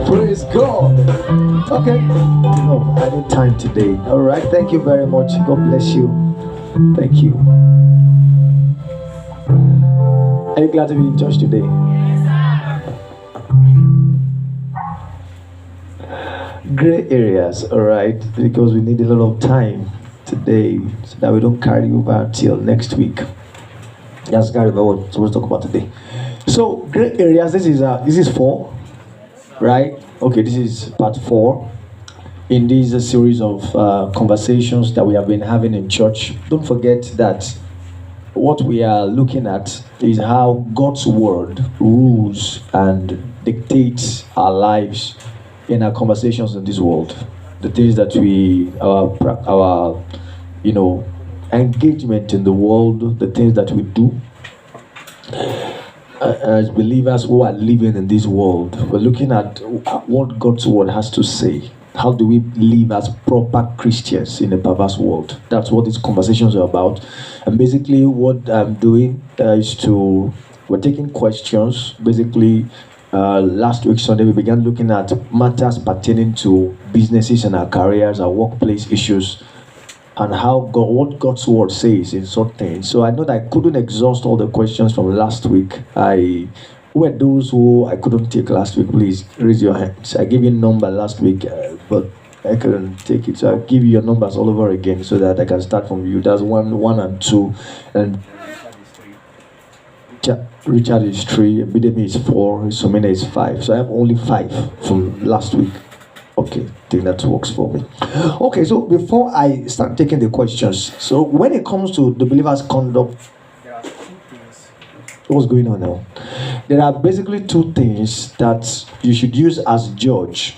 Praise God. Okay. No, I need time today. All right. Thank you very much. God bless you. Thank you. Are you glad to be in church today? Gray areas, all right, because we need a lot of time today so that we don't carry over till next week. Just carry over what we're supposed to talk about today. So, gray areas. This is 4, right? Okay, this is part 4 in this series of conversations that we have been having in church. Don't forget that what we are looking at is how God's word rules and dictates our lives in our conversations in this world. The things that our engagement in the world, the things that we do as believers who are living in this world. We're looking at what God's word has to say. How do we live as proper Christians in a perverse world? That's what these conversations are about. And basically what I'm doing we're taking questions. Basically, last week Sunday we began looking at matters pertaining to businesses and our careers, our workplace issues, and what God's word says in certain things. So I know that I couldn't exhaust all the questions from last week. Who are those who I couldn't take last week? Please raise your hands. I gave you a number last week, but I couldn't take it. So I'll give you your numbers all over again so that I can start from you. That's 1 and 2. And Richard is 3, Bidemi is 4, Somina is 5. So I have only 5 from last week. Okay, I think that works for me. Okay, so before I start taking the questions, so when it comes to the believer's conduct, what's going on now? There are basically 2 things that you should use as judge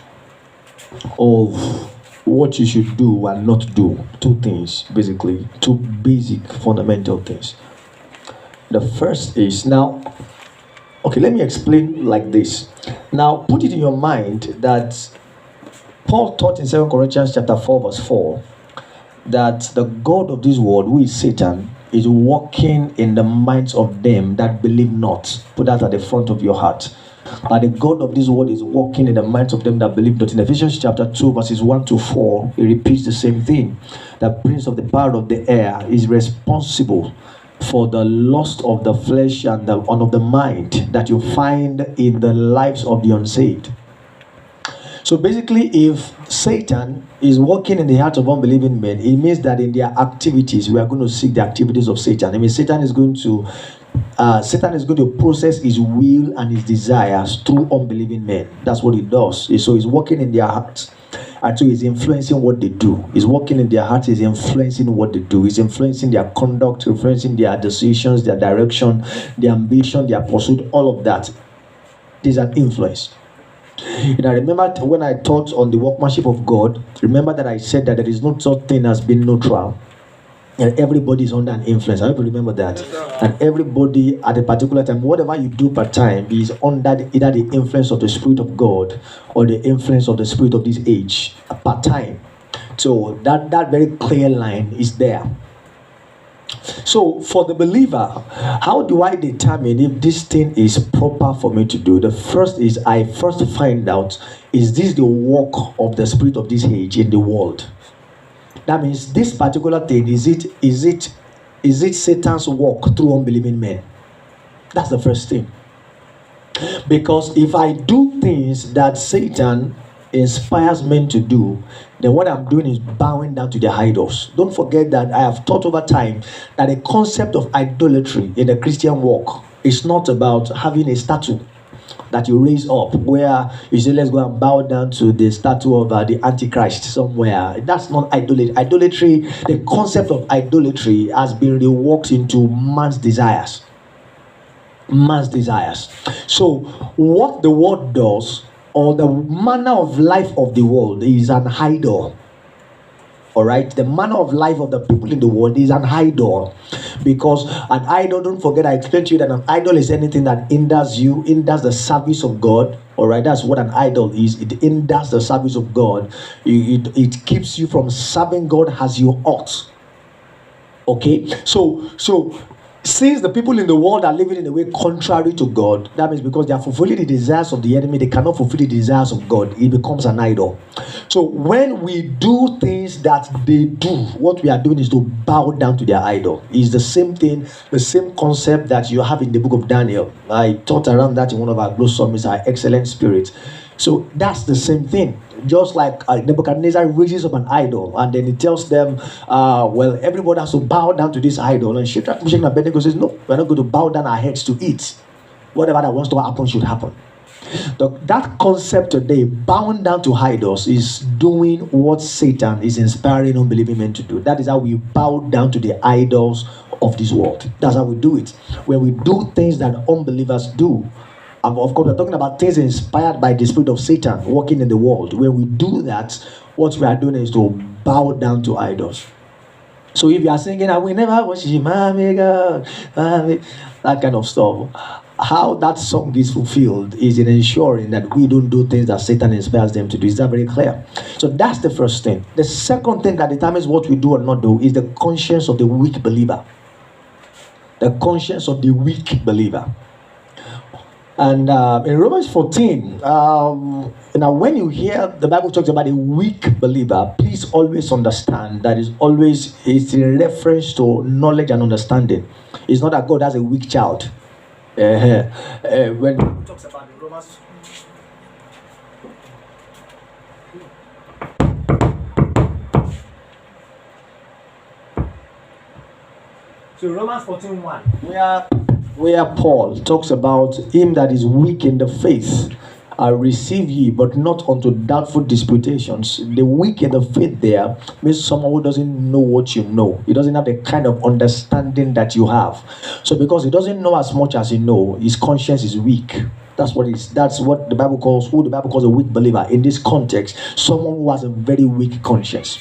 of what you should do and not do. 2 things, basically, 2 basic fundamental things. The first is, now, okay, let me explain like this. Now, put it in your mind that Paul taught in 2 Corinthians chapter 4, verse 4, that the God of this world, who is Satan, is working in the minds of them that believe not. Put that at the front of your heart. But the God of this world is working in the minds of them that believe not. In Ephesians chapter 2, verses 1 to 4, he repeats the same thing. The prince of the power of the air is responsible for the lust of the flesh and of the mind that you find in the lives of the unsaved. So basically, if Satan is working in the hearts of unbelieving men, it means that in their activities, we are going to seek the activities of Satan. I mean, Satan is going to process his will and his desires through unbelieving men. That's what he does. So he's working in their hearts. And so he's influencing what they do. He's working in their hearts, he's influencing what they do. He's influencing their conduct, influencing their decisions, their direction, their ambition, their pursuit, all of that. There's an influence. And I remember when I taught on the workmanship of God, remember that I said that there is no such thing as being neutral. And everybody is under an influence. I hope you remember that. And everybody at a particular time, whatever you do per time, is under either the influence of the Spirit of God or the influence of the spirit of this age per time. So that very clear line is there. So for the believer, how do I determine if this thing is proper for me to do? The first is I first find out, is this the work of the spirit of this age in the world? That means this particular thing, is it Satan's work through unbelieving men? That's the first thing. Because if I do things that Satan inspires men to do, then what I'm doing is bowing down to their idols. Don't forget that I have taught over time that the concept of idolatry in the Christian walk is not about having a statue that you raise up where you say, let's go and bow down to the statue of the Antichrist somewhere. That's not idolatry. Idolatry, the concept of idolatry has been reworked into man's desires. Man's desires. So what the world does, or the manner of life of the world, is an idol. All right, the manner of life of the people in the world is an idol. Because an idol, don't forget, I explained to you that an idol is anything that hinders the service of God. All right, that's what an idol is. It hinders the service of God. It keeps you from serving God as you ought. Okay, so since the people in the world are living in a way contrary to God, that means because they are fulfilling the desires of the enemy, they cannot fulfill the desires of God. It becomes an idol. So when we do things that they do, what we are doing is to bow down to their idol. It's the same thing, the same concept that you have in the book of Daniel. I taught around that in one of our blossoms, our excellent spirit. So that's the same thing. Just like Nebuchadnezzar raises up an idol, and then he tells them, well, everybody has to bow down to this idol. And Shadrach, Meshach, and Abednego says, no, we're not going to bow down our heads to it. Whatever that wants to happen should happen. That concept today, bowing down to idols, is doing what Satan is inspiring unbelieving men to do. That is how we bow down to the idols of this world. That's how we do it. When we do things that unbelievers do, of course, we're talking about things inspired by the spirit of Satan working in the world. When we do that, what we are doing is to bow down to idols. So if you are singing, I will never worship my God, that kind of stuff, how that song is fulfilled is in ensuring that we don't do things that Satan inspires them to do. Is that very clear? So that's the first thing. The second thing that determines what we do or not do is the conscience of the weak believer. The conscience of the weak believer. And in Romans 14, now when you hear the Bible talks about a weak believer, please always understand that it's in reference to knowledge and understanding. It's not that God has a weak child. When it talks about the Romans, so Romans 14:1, where Paul talks about him that is weak in the faith, receive ye, but not unto doubtful disputations. The weak in the faith there means someone who doesn't know what you know. He doesn't have the kind of understanding that you have. So because he doesn't know as much as you know, his conscience is weak. That's what the Bible calls, who the Bible calls a weak believer. In this context, someone who has a very weak conscience.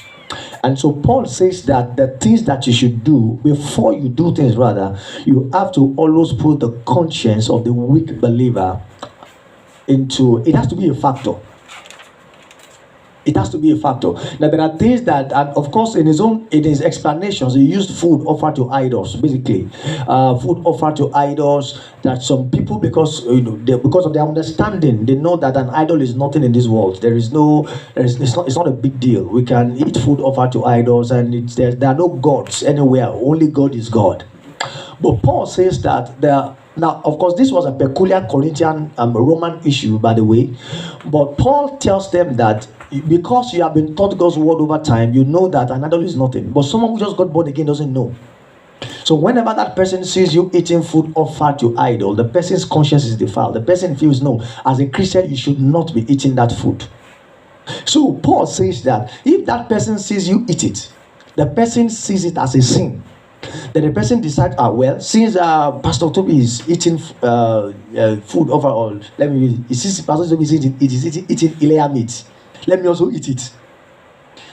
And so Paul says that the things that you should do, before you do things rather, you have to always put the conscience of the weak believer into, it has to be a factor. It has to be a factor. Now there are things that, and of course in his explanations, he used food offered to idols, basically. Food offered to idols, that some people, because of their understanding, they know that an idol is nothing in this world. It's not a big deal. We can eat food offered to idols, and there are no gods anywhere. Only God is God. But Paul says that now, of course, this was a peculiar Corinthian Roman issue, by the way. But Paul tells them that because you have been taught God's word over time, you know that an idol is nothing. But someone who just got born again doesn't know. So whenever that person sees you eating food offered to idol, the person's conscience is defiled. The person feels, no, as a Christian, you should not be eating that food. So Paul says that if that person sees you eat it, the person sees it as a sin. Then the person decides, well, since Pastor Toby is eating food over all, since Pastor Toby is eating Ilea meat, let me also eat it.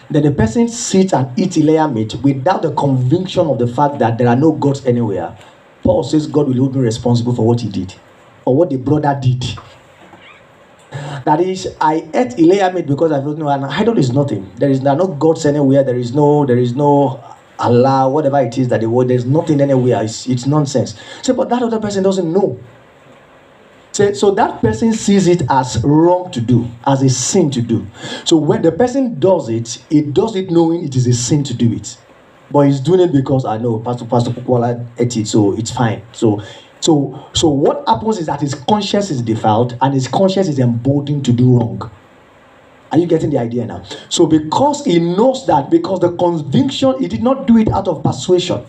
Then the person sits and eats Ilea meat without the conviction of the fact that there are no gods anywhere. Paul says God will hold me responsible for what he did, or what the brother did. That is, I ate Ilea meat because I felt, no, an idol is nothing. There are no gods anywhere. There is no Allah, whatever it is that the word, there's nothing anywhere. It's nonsense. So, but that other person doesn't know. So that person sees it as wrong to do, as a sin to do. So when the person does it does it knowing it is a sin to do it. But he's doing it because I know Pastor Kukwala ate it, so it's fine. So what happens is that his conscience is defiled and his conscience is emboldened to do wrong. Are you getting the idea now? So because he knows that, because the conviction, he did not do it out of persuasion.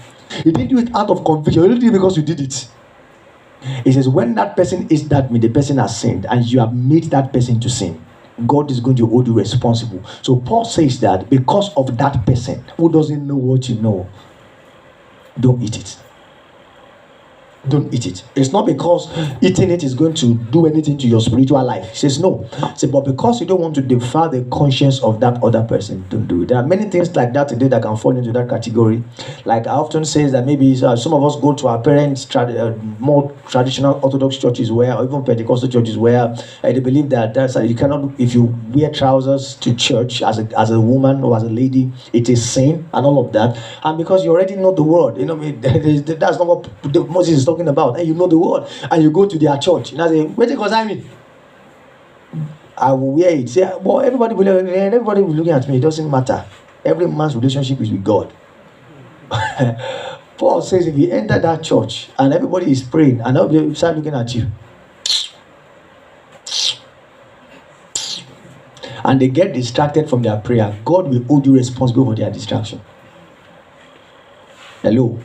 He didn't do it out of conviction. He did it because you did it. He says, when that person is that means the person has sinned, and you have made that person to sin, God is going to hold you responsible. So Paul says that because of that person who doesn't know what you know, don't eat it. don't eat it. It's not because eating it is going to do anything to your spiritual life. He says no. He said, but because you don't want to defile the conscience of that other person, don't do it. There are many things like that today that can fall into that category. Like I often say that maybe some of us go to our parents' more traditional Orthodox churches where, or even Pentecostal churches where they believe that you cannot, if you wear trousers to church as a woman or as a lady, it is sin and all of that. And because you already know the word, that's not what Moses is talking about. And you know the word, and you go to their church, and I say, where did concern me? I will wear it. Say, well, everybody will be looking at me. It doesn't matter. Every man's relationship is with God. Paul says, if you enter that church and everybody is praying and everybody start looking at you, and they get distracted from their prayer, God will hold you responsible for their distraction. Hello?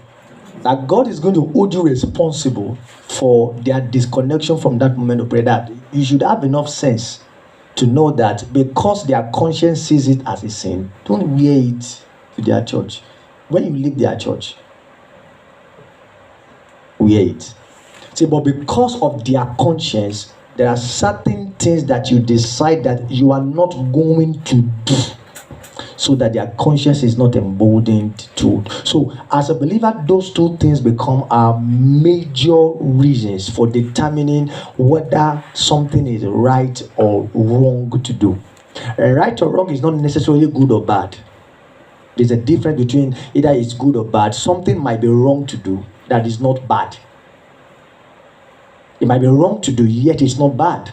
That God is going to hold you responsible for their disconnection from that moment of prayer. That you should have enough sense to know that because their conscience sees it as a sin, don't wear it to their church. When you leave their church, wear it. See, but because of their conscience, there are certain things that you decide that you are not going to do, so that their conscience is not emboldened to. So as a believer, those two things become our major reasons for determining whether something is right or wrong to do. Right or wrong is not necessarily good or bad. There's a difference between either it's good or bad. Something might be wrong to do that is not bad. It might be wrong to do, yet it's not bad.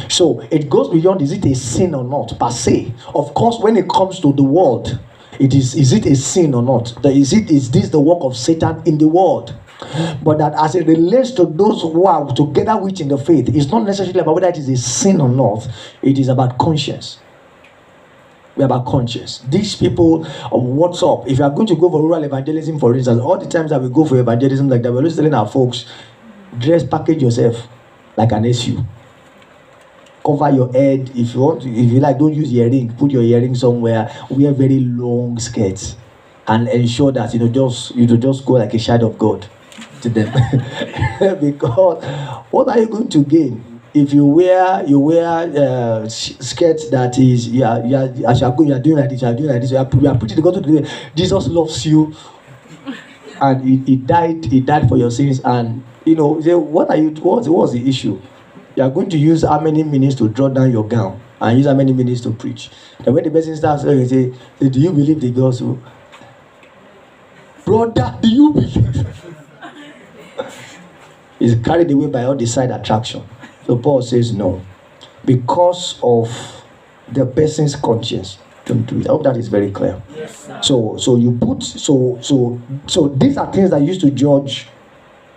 So it goes beyond, is it a sin or not, per se. Of course, when it comes to the world, is it a sin or not? Is this the work of Satan in the world? But that as it relates to those who are together with in the faith, it's not necessarily about whether it is a sin or not. It is about conscience. We're about conscience. These people, what's up? If you are going to go for rural evangelism, for instance, all the times that we go for evangelism like that, we're always telling our folks, package yourself like an SU. Cover your head. If you like, don't use earring. Put your earring somewhere. Wear very long skirts, and ensure that you just go like a shadow of God to them. Because what are you going to gain if you wear skirts that is as you are doing like this, you are preaching the gospel today. Jesus loves you, and he died for your sins, and what are you? What's the issue? You are going to use how many minutes to draw down your gown and use how many minutes to preach. And when the person starts, you say, do you believe the gospel? Brother, do you believe? He's carried away by all the side attraction. So Paul says no. Because of the person's conscience, don't do it. I hope that is very clear. Yes, sir. So these are things that you used to judge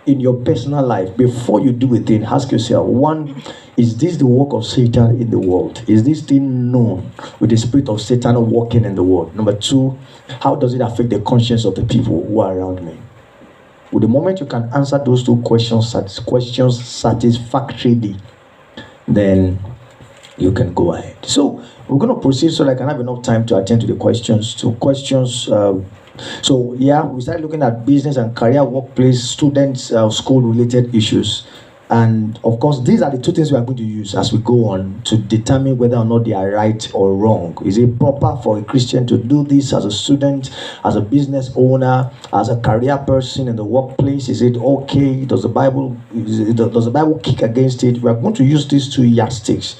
in your personal life. Before you do a thing, ask yourself, one, is this the work of Satan in the world? Is this thing known with the spirit of Satan working in the world? Number two, how does it affect the conscience of the people who are around me? With the moment you can answer those two questions satisfactorily, then you can go ahead. So we're going to proceed so that I can have enough time to attend to the questions. So we started looking at business and career, workplace, students, school-related issues. And of course, these are the two things we are going to use as we go on to determine whether or not they are right or wrong. Is it proper for a Christian to do this as a student, as a business owner, as a career person in the workplace? Is it okay? Does the Bible kick against it? We are going to use these two yardsticks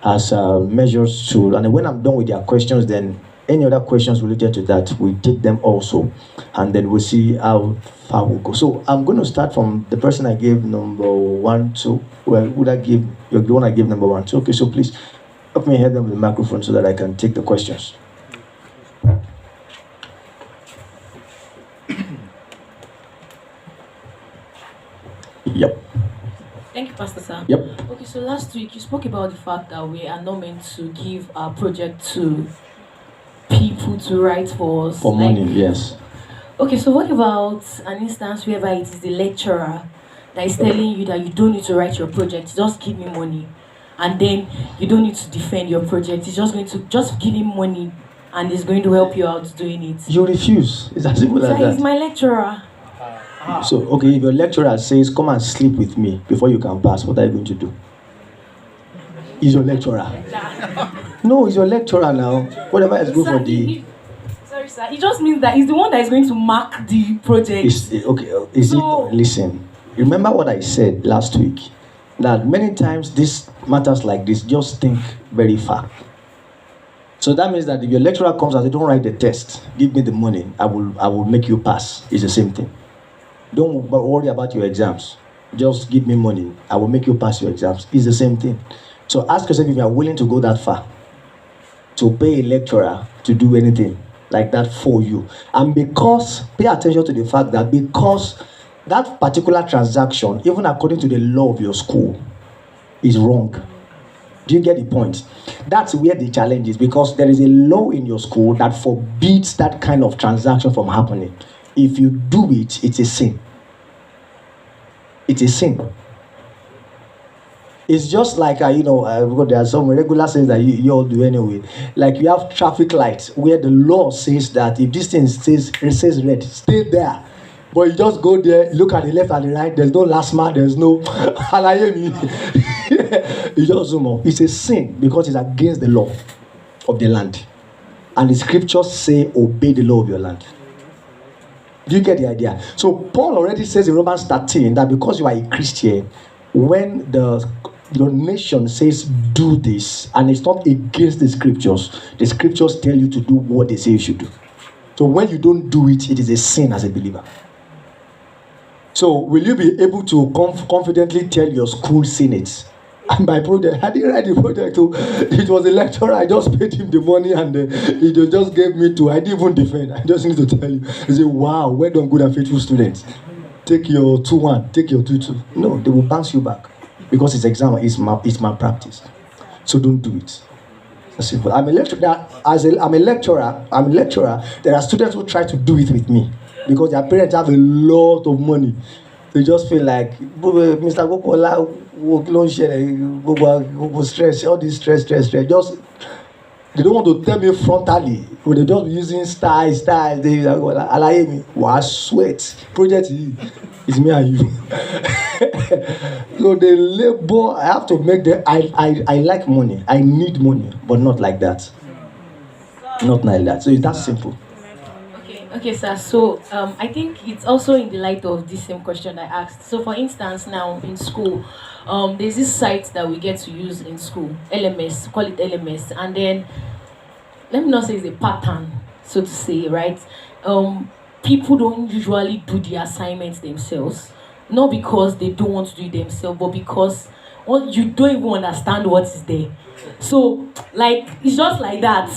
as measures to, and when I'm done with their questions, then any other questions related to that, we take them also, and then we'll see how far we'll go. So I'm going to start from the person I gave number 1, 2. Well, you're the one I gave number 1, 2. Okay, so please help me head them with the microphone so that I can take the questions. Yep. Thank you, Pastor Sam. Yep. Okay, so last week you spoke about the fact that we are not meant to give our project to people to write for us. For money, yes. Okay, so what about an instance whereby it is the lecturer that is telling you that you don't need to write your project, just give me money, and then you don't need to defend your project. He's just going to give him money, and he's going to help you out doing it. You refuse. It's as simple as that. He's my lecturer. So, okay, if your lecturer says, come and sleep with me before you can pass, what are you going to do? He's your lecturer. No, he's your lecturer now. Whatever is good for the... Sorry, sir. It just means that he's the one that is going to mark the project. Listen, remember what I said last week? That many times these matters like this, just think very far. So that means that if your lecturer comes and says, don't write the test, give me the money, I will make you pass. It's the same thing. Don't worry about your exams. Just give me money, I will make you pass your exams. It's the same thing. So ask yourself if you are willing to go that far, to pay a lecturer to do anything like that for you. And pay attention to the fact that because that particular transaction, even according to the law of your school, is wrong. Do you get the point? That's where the challenge is, because there is a law in your school that forbids that kind of transaction from happening. If you do it, it's a sin. It's a sin. It's just like, because there are some regular things that you all do anyway. Like you have traffic lights where the law says that if this thing says red, stay there. But you just go there, look at the left and the right, there's no last man, there's no... You just zoom up. It's a sin because it's against the law of the land. And the scriptures say, obey the law of your land. Do you get the idea? So Paul already says in Romans 13 that because you are a Christian, when your nation says do this, and it's not against the scriptures tell you to do what they say you should do. So when you don't do it, it is a sin as a believer. So will you be able to confidently tell your school senate, and my project, I didn't write the project, it was a lecturer, I just paid him the money and he just gave me I didn't even defend, I just need to tell you. They say, wow, well done, good and faithful students. Take your 2-1, take your 2-2. No, they will bounce you back because it's exam, it's malpractice. So don't do it. That's simple. I'm a lecturer. There are students who try to do it with me because their parents have a lot of money. They just feel like, Mr. Gokola, stress, all this stress. Just, they don't want to tell me frontally. But they just using styles. They allow me. Wow, sweat. Project is me and you. So the labor, I have to make I like money. I need money, but not like that. Not like that. So it's that simple. Okay, sir. So I think it's also in the light of this same question I asked. So for instance, now in school, there's this site that we get to use in school, LMS, call it LMS, and then let me not say it's a pattern, so to say, right? People don't usually do the assignments themselves, not because they don't want to do it themselves, but because you don't even understand what is there. So, like, it's just like that.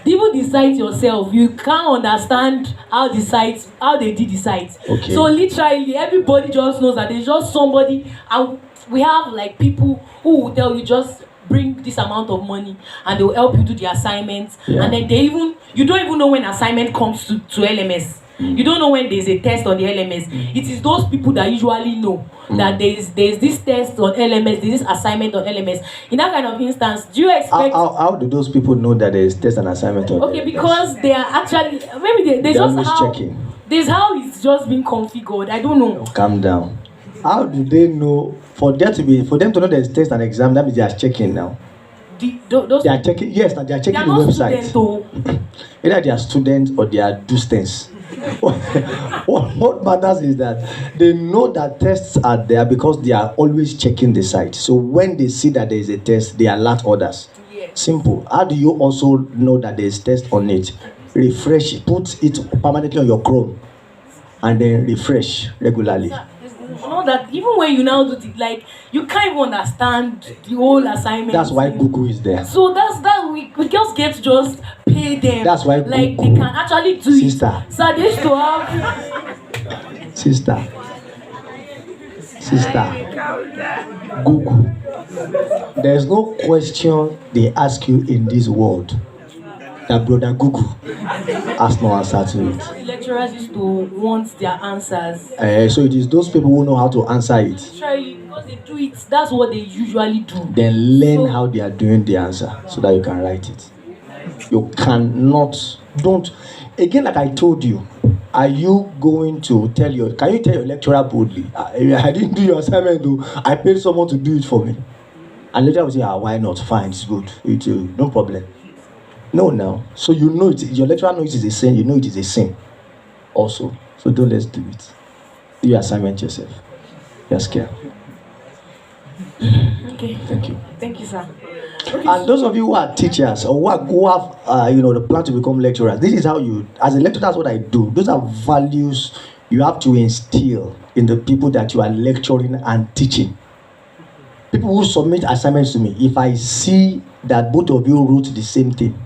Even the site yourself, you can't understand how they did the site. Okay. So literally, everybody just knows that there's just somebody, and we have like people who will tell you just bring this amount of money, and they will help you do the assignments. Yeah. And then you don't even know when assignment comes to LMS. You don't know when there's a test on the LMS. It is those people that usually know that there's this test on LMS, there's this assignment on LMS. In that kind of instance, do you expect... How do those people know that there's test and assignment on Okay, LMS? Because they are actually... Maybe they just how... checking. There's how it's just been configured. I don't know. Calm down. How do they know... For them to know there's test and exam, that means they are checking now. They are checking... Yes, they are checking the website. Either they are students or they are distance. What matters is that they know that tests are there because they are always checking the site. So when they see that there is a test, they alert others. Yes. Simple. How do you also know that there is test on it? Refresh it, put it permanently on your Chrome, and then refresh regularly. Know that even when you now do it, you can't even understand the whole assignment. That's why Google is there. So we just get to just pay them. That's why Google, they can actually do Sister. it. So they used to have Sister. Google. There's no question they ask you in this world that brother Google has no answer to it. The lecturers used to want their answers. So it is those people who know how to answer it. Because they do it, that's what they usually do. Then learn how they are doing the answer so that you can write it. You cannot, again, like I told you, Are you going to tell your? Can you tell your lecturer boldly? I didn't do your assignment though. I paid someone to do it for me. And later will say, why not? Fine, it's good. No problem. No, now. So you know it. Your lecturer knows it is a sin. You know it is a sin. Also, so don't let's do it. Do your assignment yourself. You're scared. Okay. Thank you. Thank you, sir. And those of you who are teachers or who have the plan to become lecturers, this is how you, as a lecturer, that's what I do. Those are values you have to instill in the people that you are lecturing and teaching. People who submit assignments to me, if I see that both of you wrote the same thing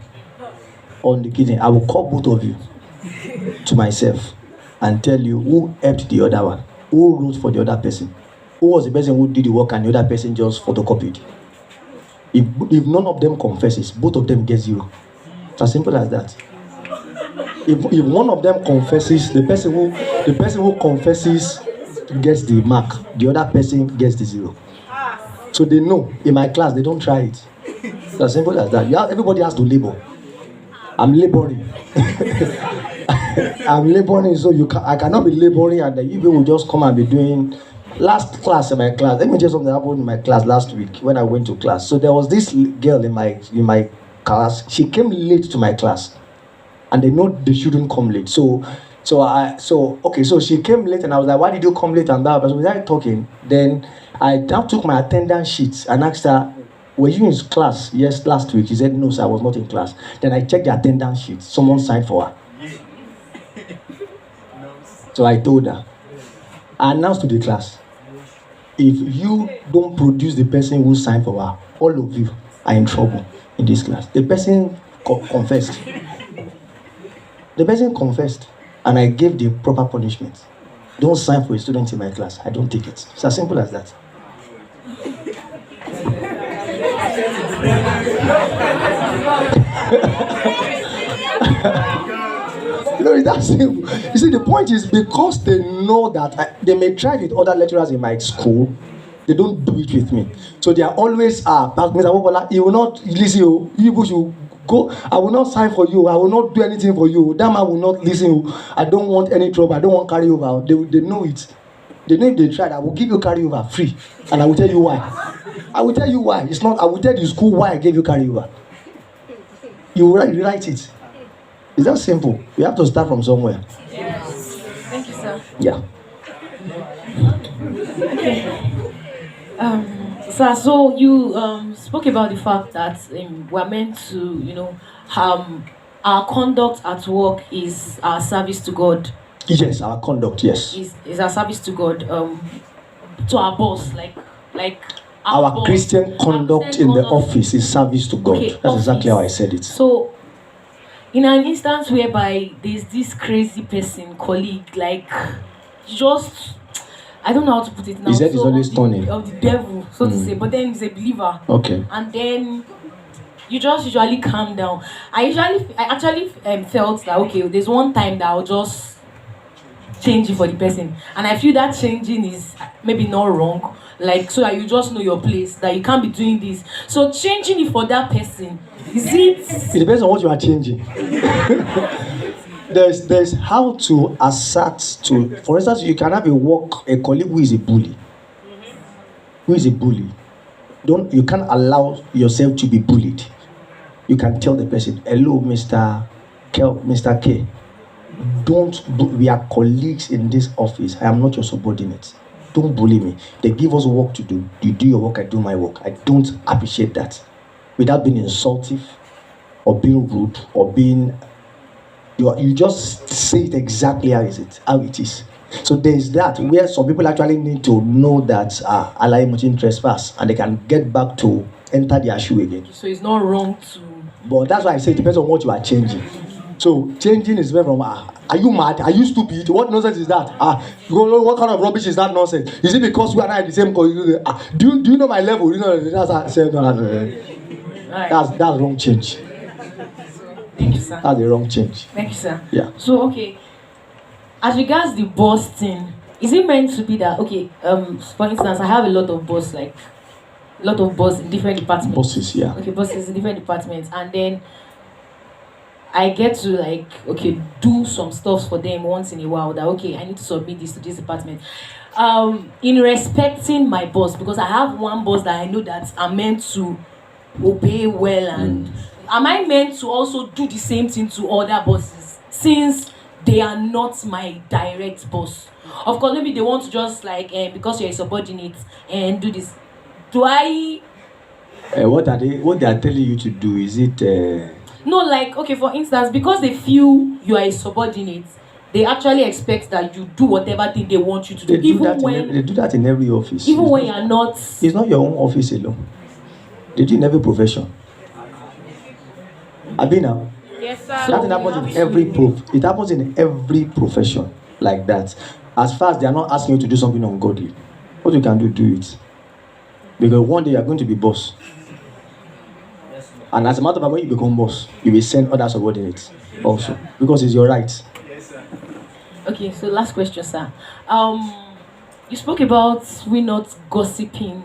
on the kitchen, I will call both of you to myself and tell you who helped the other one, who wrote for the other person, who was the person who did the work and the other person just photocopied. If none of them confesses, both of them get 0. It's as simple as that. If one of them confesses, the person who confesses gets the mark, the other person gets the 0. So they know. In my class, they don't try it. It's as simple as that. Everybody has to labor. I'm laboring. I'm laboring, so I cannot be laboring and then you will just come and be doing. Last class in my class, let me tell you something that happened in my class last week when I went to class. So there was this girl in my class. She came late to my class, and they know they shouldn't come late. So she came late, and I was like, "Why did you come late?" And that, but we started talking. Then I now took my attendance sheets and asked her, "Were you in class?" "Yes, last week." She said, "No, sir, I was not in class." Then I checked the attendance sheet. Someone signed for her. So I told her. I announced to the class, if you don't produce the person who signed for her, all of you are in trouble in this class. The person confessed. The person confessed, and I gave the proper punishment. Don't sign for a student in my class. I don't take it. It's as simple as that. It's that simple. You see, the point is because they know that they may try with other lecturers in my school, they don't do it with me. So they are always, Mr. Wobola, you will not listen, you people should go. I will not sign for you. I will not do anything for you. That man will not listen. I don't want any trouble. I don't want carryover. They know it. They know if they tried, I will give you carryover free. And I will tell you why. I will tell you why. It's not, I will tell the school why I gave you carryover. You will write it. It's that simple. You have to start from somewhere. Yes. Thank you, sir. Yeah. Okay. So you spoke about the fact that we're meant to, our conduct at work is our service to God. Yes, our conduct, yes. Is our service to God, to our boss, like our boss, Christian conduct in the office is service to God. Okay, that's exactly how I said it. So, in an instance whereby there's this crazy person, colleague, like, just, I don't know how to put it now. His head is always turning. Of the devil, so to say, but then he's a believer. Okay. And then you just usually calm down. I actually felt that, okay, there's one time that I'll just change it for the person. And I feel that changing is maybe not wrong. Like, so that you just know your place, that you can't be doing this. So changing it for that person, is it? It depends on what you are changing. There's how to assert to, for instance, you can have a colleague who is a bully. Who is a bully? You can't allow yourself to be bullied. You can tell the person, hello, Mr. K. We are colleagues in this office. I am not your subordinate. Don't bully me. They give us work to do. You do your work, I do my work. I don't appreciate that. Without being insultive or being rude or being... You just say it exactly how it is. So there's that where some people actually need to know that Allah Mutin trespass and they can get back to enter their shoe again. So it's not wrong to... But that's why I say it depends on what you are changing. So changing is very from are you mad? Are you stupid? What nonsense is that? What kind of rubbish is that nonsense? Is it because we are not at the same do you know my level? You know that's wrong change. Thank you, sir. That's the wrong change. Thank you, sir. Yeah. So okay, as regards the boss thing, is it meant to be that for instance, I have a lot of boss in different departments. Bosses, yeah. Okay, bosses in different departments, and then I get to like do some stuff for them once in a while. That okay, I need to submit this to this department. In respecting my boss, because I have one boss that I know that I'm meant to obey well, and am I meant to also do the same thing to other bosses since they are not my direct boss? Of course, maybe they want to just like because you're a subordinate and do this. Do I? What they are telling you to do? Is it? No, like okay, for instance, because they feel you are a subordinate, they actually expect that you do whatever thing they want you to do. They do that in every office. Even when you're not. It's not your own office alone. They do in every profession. Abina. Yes, sir. That happens in every It happens in every profession like that. As far as they are not asking you to do something ungodly, what you can do it. Because one day you are going to be boss. And as a matter of fact, when you become boss, you will send other subordinates also. Because it's your right. Okay, so last question, sir. You spoke about we not gossiping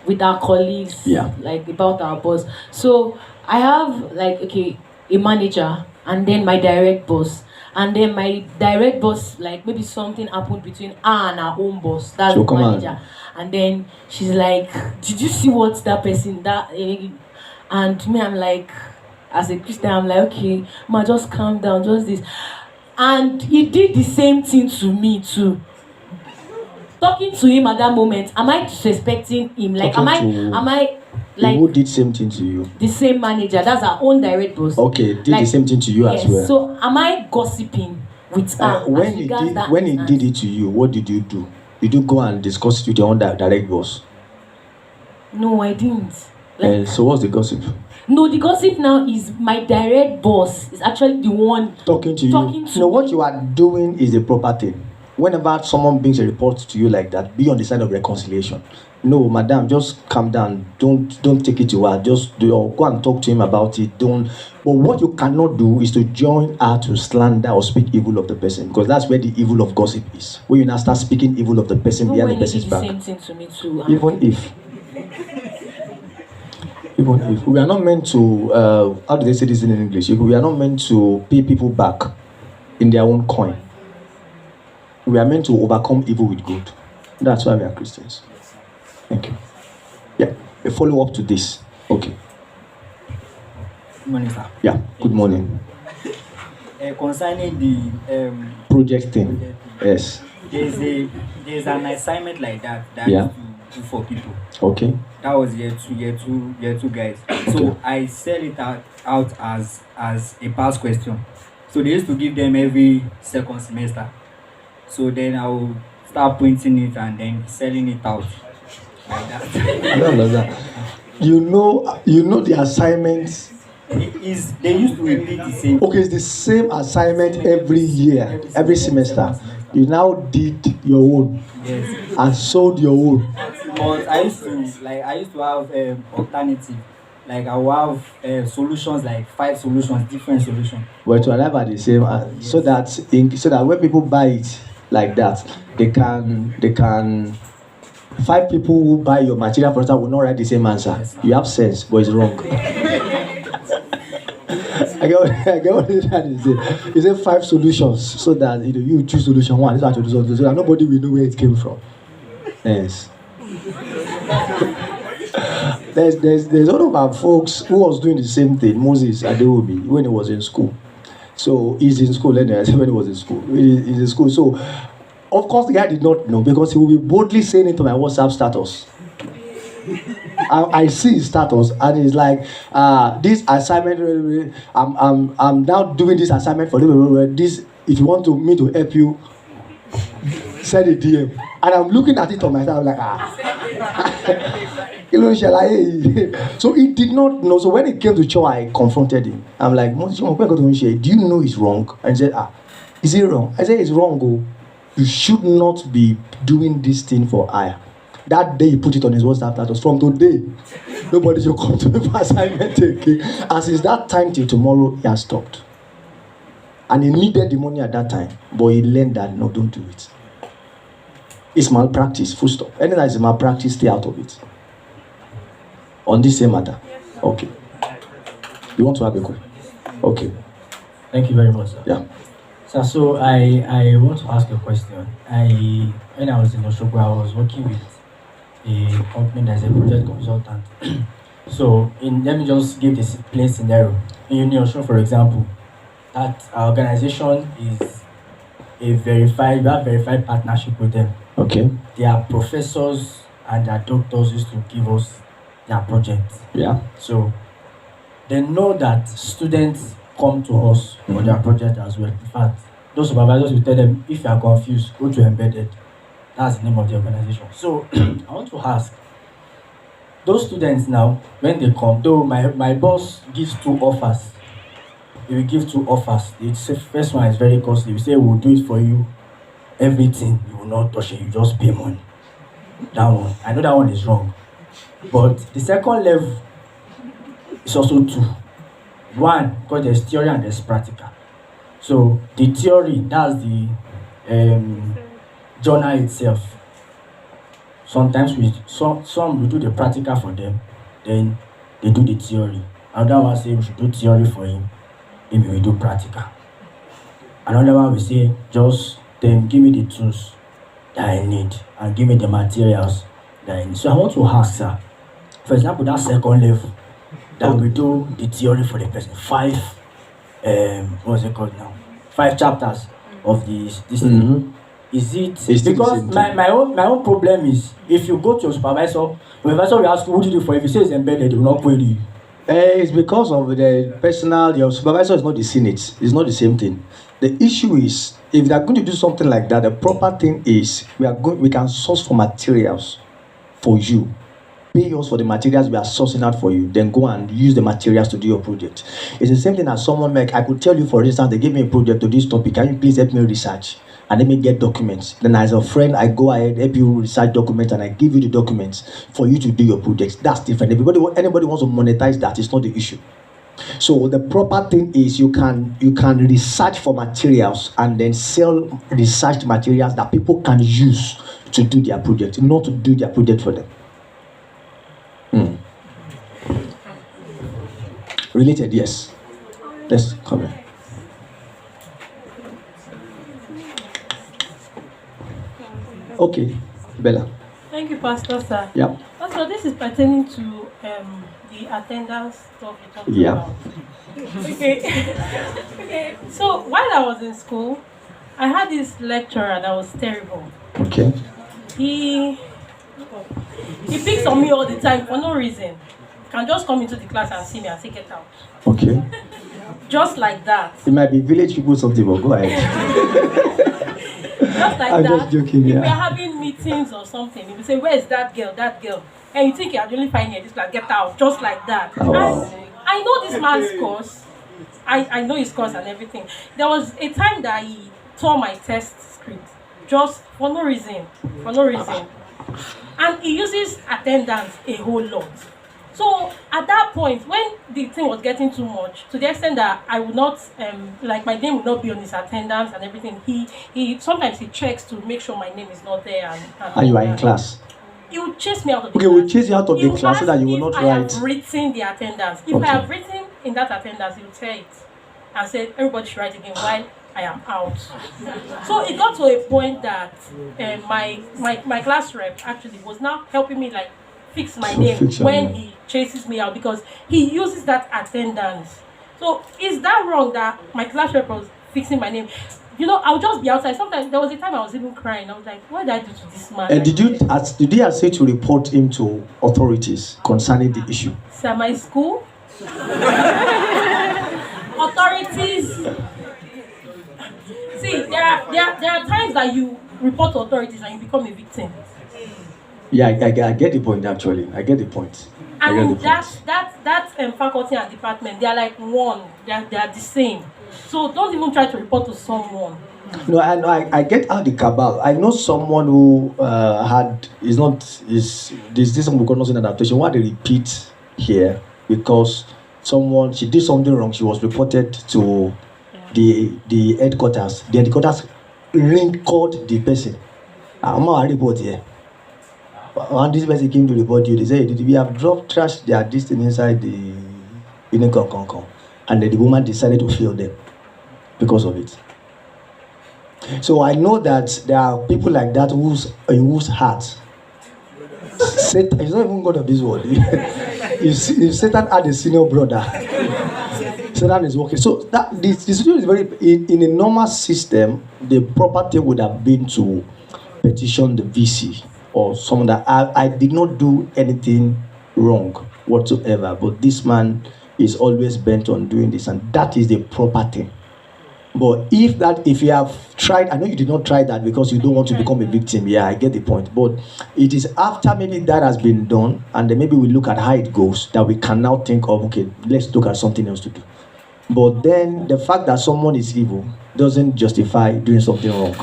with our colleagues, like about our boss. So I have like a manager and then my direct boss. And then my direct boss, like maybe something happened between her and her own boss. That's the manager. And then she's like, "Did you see what that person and me, I'm like, as a Christian, I'm like, okay, ma, just calm down, just this." And he did the same thing to me too. Talking to him at that moment, am I disrespecting him? Like, am I like? Who did same thing to you? The same manager. That's our own direct boss. Okay, did the same thing to you as well. So, am I gossiping with her? When he did it to you, what did you do? Did you go and discuss it with your own direct boss? No, I didn't. So what's the gossip? No, the gossip now is my direct boss is actually the one talking to you. No, what you are doing is the proper thing. Whenever someone brings a report to you like that, be on the side of reconciliation. No, madam, just calm down. Don't take it to her. Just go and talk to him about it. Don't. But what you cannot do is to join her to slander or speak evil of the person, because that's where the evil of gossip is. When you now start speaking evil of the person behind the person's back. Same thing to me too. Even if we are not meant to, how do they say this in English? We are not meant to pay people back in their own coin. We are meant to overcome evil with good. That's why we are Christians. Thank you. Yeah, a follow up to this. Okay. Good morning, sir. Yeah, good morning. Concerning the project thing, yes. There's an assignment like that yeah. to do for people. Okay. That was year two guys. So I sell it out as a past question. So they used to give them every second semester. So then I will start printing it and then selling it out like that. I don't know that. You know the assignments. They used to repeat the same. Okay, it's the same assignment every year, every semester. You now did your own. Yes. And sold your own. But I used to have alternative. Like I will have solutions, like 5 solutions, different solutions. But to arrive at the same, yes. so that when people buy it like that, they can 5 people who buy your material, for instance, will not write the same answer. Yes, you have sense, but it's wrong. I get what you're trying to say. You say 5 solutions so that you choose solution 1. This is solution 2, so that nobody will know where it came from. Yes. There's one of our folks who was doing the same thing, Moses Adeobi, when he was in school. So he's in school, when he was in school. He's in school. So of course the guy did not know, because he will be boldly saying it to my WhatsApp status. I see his status and he's like, this assignment, I'm now doing this assignment for this. If you want me to help you, send a DM. And I'm looking at it on myself, I'm like, So he did not know. So when he came to church, I confronted him. I'm like, do you know it's wrong? And he said, is it wrong? I said, it's wrong. Oh. You should not be doing this thing for hire. That day he put it on his WhatsApp status. From today, nobody should come to me for assignment again. As is that time till tomorrow, he has stopped. And he needed the money at that time. But he learned that, no, don't do it. It's malpractice, full stop. Anything that is malpractice, stay out of it. On this same matter. Okay. You want to have a question? Okay. Thank you very much, sir. Yeah. Sir, so I want to ask a question. When I was in Oshogo, I was working with a company that's a project consultant. So let me just give this plain scenario. In Union, for example, that our organization is we have verified partnership with them. Okay. Their professors and their doctors used to give us their projects. Yeah. So they know that students come to us for their project as well. In fact, those supervisors will tell them, if you are confused, go to Embedded. That's the name of the organization. So I want to ask, those students now, when they come, though my boss gives 2 offers. He will give 2 offers. The first one is very costly. We say, we'll do it for you. Everything, you will not touch it, you just pay money. That one. I know that one is wrong. But the second level is also 2. One, because there's theory and there's practical. So the theory, that's the journal itself. Sometimes some we do the practical for them, then they do the theory. Another one say we should do theory for him, maybe we do practical. Another one we say, just then give me the tools that I need and give me the materials that I need. So I want to ask, sir, for example, that second level, that we do the theory for the person. 5, what's it called now? 5 chapters of this thing. Is it because my own problem is, if you go to your supervisor will ask you, what do you do for it? If you say it's embedded, they will not query you. It's because of the personal. Your supervisor is not the Senate. It's not the same thing. The issue is, if they are going to do something like that, the proper thing is we can source for materials for you. Pay us for the materials we are sourcing out for you, then go and use the materials to do your project. It's the same thing as someone like, I could tell you, for instance, they give me a project to this topic, can you please help me research and let me get documents? Then as a friend, I go ahead, help you research documents, and I give you the documents for you to do your projects. That's different. Anybody wants to monetize that, it's not the issue. So the proper thing is you can research for materials and then sell researched materials that people can use to do their project, not to do their project for them. Related, yes. Let's come in. Okay, Bella. Thank you, Pastor, sir. Yeah. Also, this is pertaining to the attendance stuff you talked Yeah. about. Okay. Okay. So while I was in school, I had this lecturer that was terrible. Okay. He picks on me all the time for no reason. He can just come into the class and see me and say, get out. Okay. Just like that. It might be village people something, but go ahead. Just like I'm that. just joking, If yeah. we're having meetings or something, he will say, where is that girl? That girl. And you think you're the only finding her, this class, get out. Just like that. Oh, wow. And I know this man's course. I know his course and everything. There was a time that he tore my test script. Just for no reason. For no reason. And he uses attendance a whole lot. So at that point, when the thing was getting too much, to the extent that I would not, like my name would not be on his attendance and everything, he sometimes he checks to make sure my name is not there. And you are in class. He will chase me out of the Okay, class. we'll chase you out of He the will class so that you will ask not if I write. have written the attendance. If Okay. I have written in that attendance, he will tell it and say everybody should write again while I am out. So it got to a point that my class rep actually was now helping me like fix my name Fix your when name. he chases me out because he uses that attendance. So is that wrong that my class rep was fixing my name? You know, I'll just be outside. Sometimes there was a time I was even crying. I was like, what did I do to this man? And did they ask you to report him to authorities concerning the issue? Sir, my school? Authorities. See, there are times that you report to authorities and you become a victim. Yeah, I get the point actually. I get the point. I get the And point. that faculty and department, they are like one. They are the same. So don't even try to report to someone. No, I get out the cabal. I know someone who this one we call not an adaptation. Why they repeat here because she did something wrong. She was reported to the headquarters. The headquarters called the person. I'm not a report here. When this person came to report you, they said we have dropped trash. They are this thing inside the and then the woman decided to fill them. because of it. So I know that there are people like that whose heart, Satan, it's not even God of this world. If Satan had a senior brother, Satan is working. So that the situation is very in a normal system, the proper thing would have been to petition the VC or someone that I did not do anything wrong whatsoever, but this man is always bent on doing this, and that is the proper thing. But if you have tried, I know you did not try that because you don't want to become a victim. Yeah, I get the point. But it is after maybe that has been done, and then maybe we look at how it goes, that we can now think of, okay, let's look at something else to do. But then the fact that someone is evil doesn't justify doing something wrong.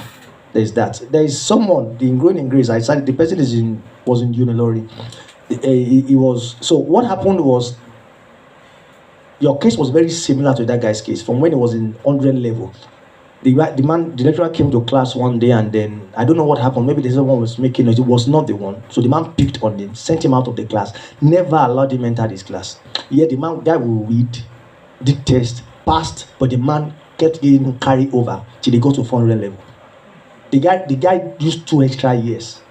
There's that. There is someone in Growing in Grace. I said the person was in Unilori. He was. So what happened was, your case was very similar to that guy's case from when he was in 100 level. The lecturer came to class one day, and then I don't know what happened. Maybe the someone was making it. It was not the one. So the man picked on him, sent him out of the class, never allowed him enter his class. Yet the guy will read, did test, passed, but the man kept getting carried over till they got to 400 level. The guy used 2 extra years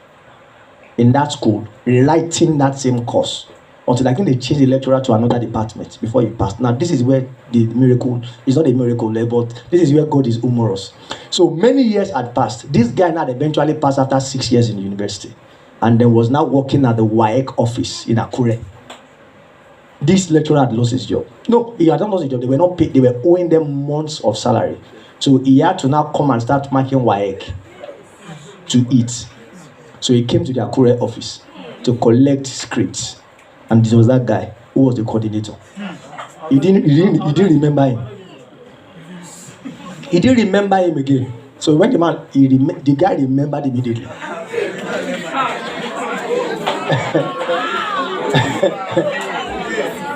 in that school writing that same course until I think they changed the lecturer to another department before he passed. Now this is where the miracle is not a miracle, but this is where God is humorous. So many years had passed. This guy now eventually passed after 6 years in university, and then was now working at the WAEC office in Akure. This lecturer had lost his job. No, he had not lost his job. They were not paid. They were owing them months of salary. So he had to now come and start marking WAEC to eat. So he came to the Akure office to collect scripts. And this was that guy who was the coordinator. He didn't remember him. He didn't remember him again. So when the guy remembered immediately.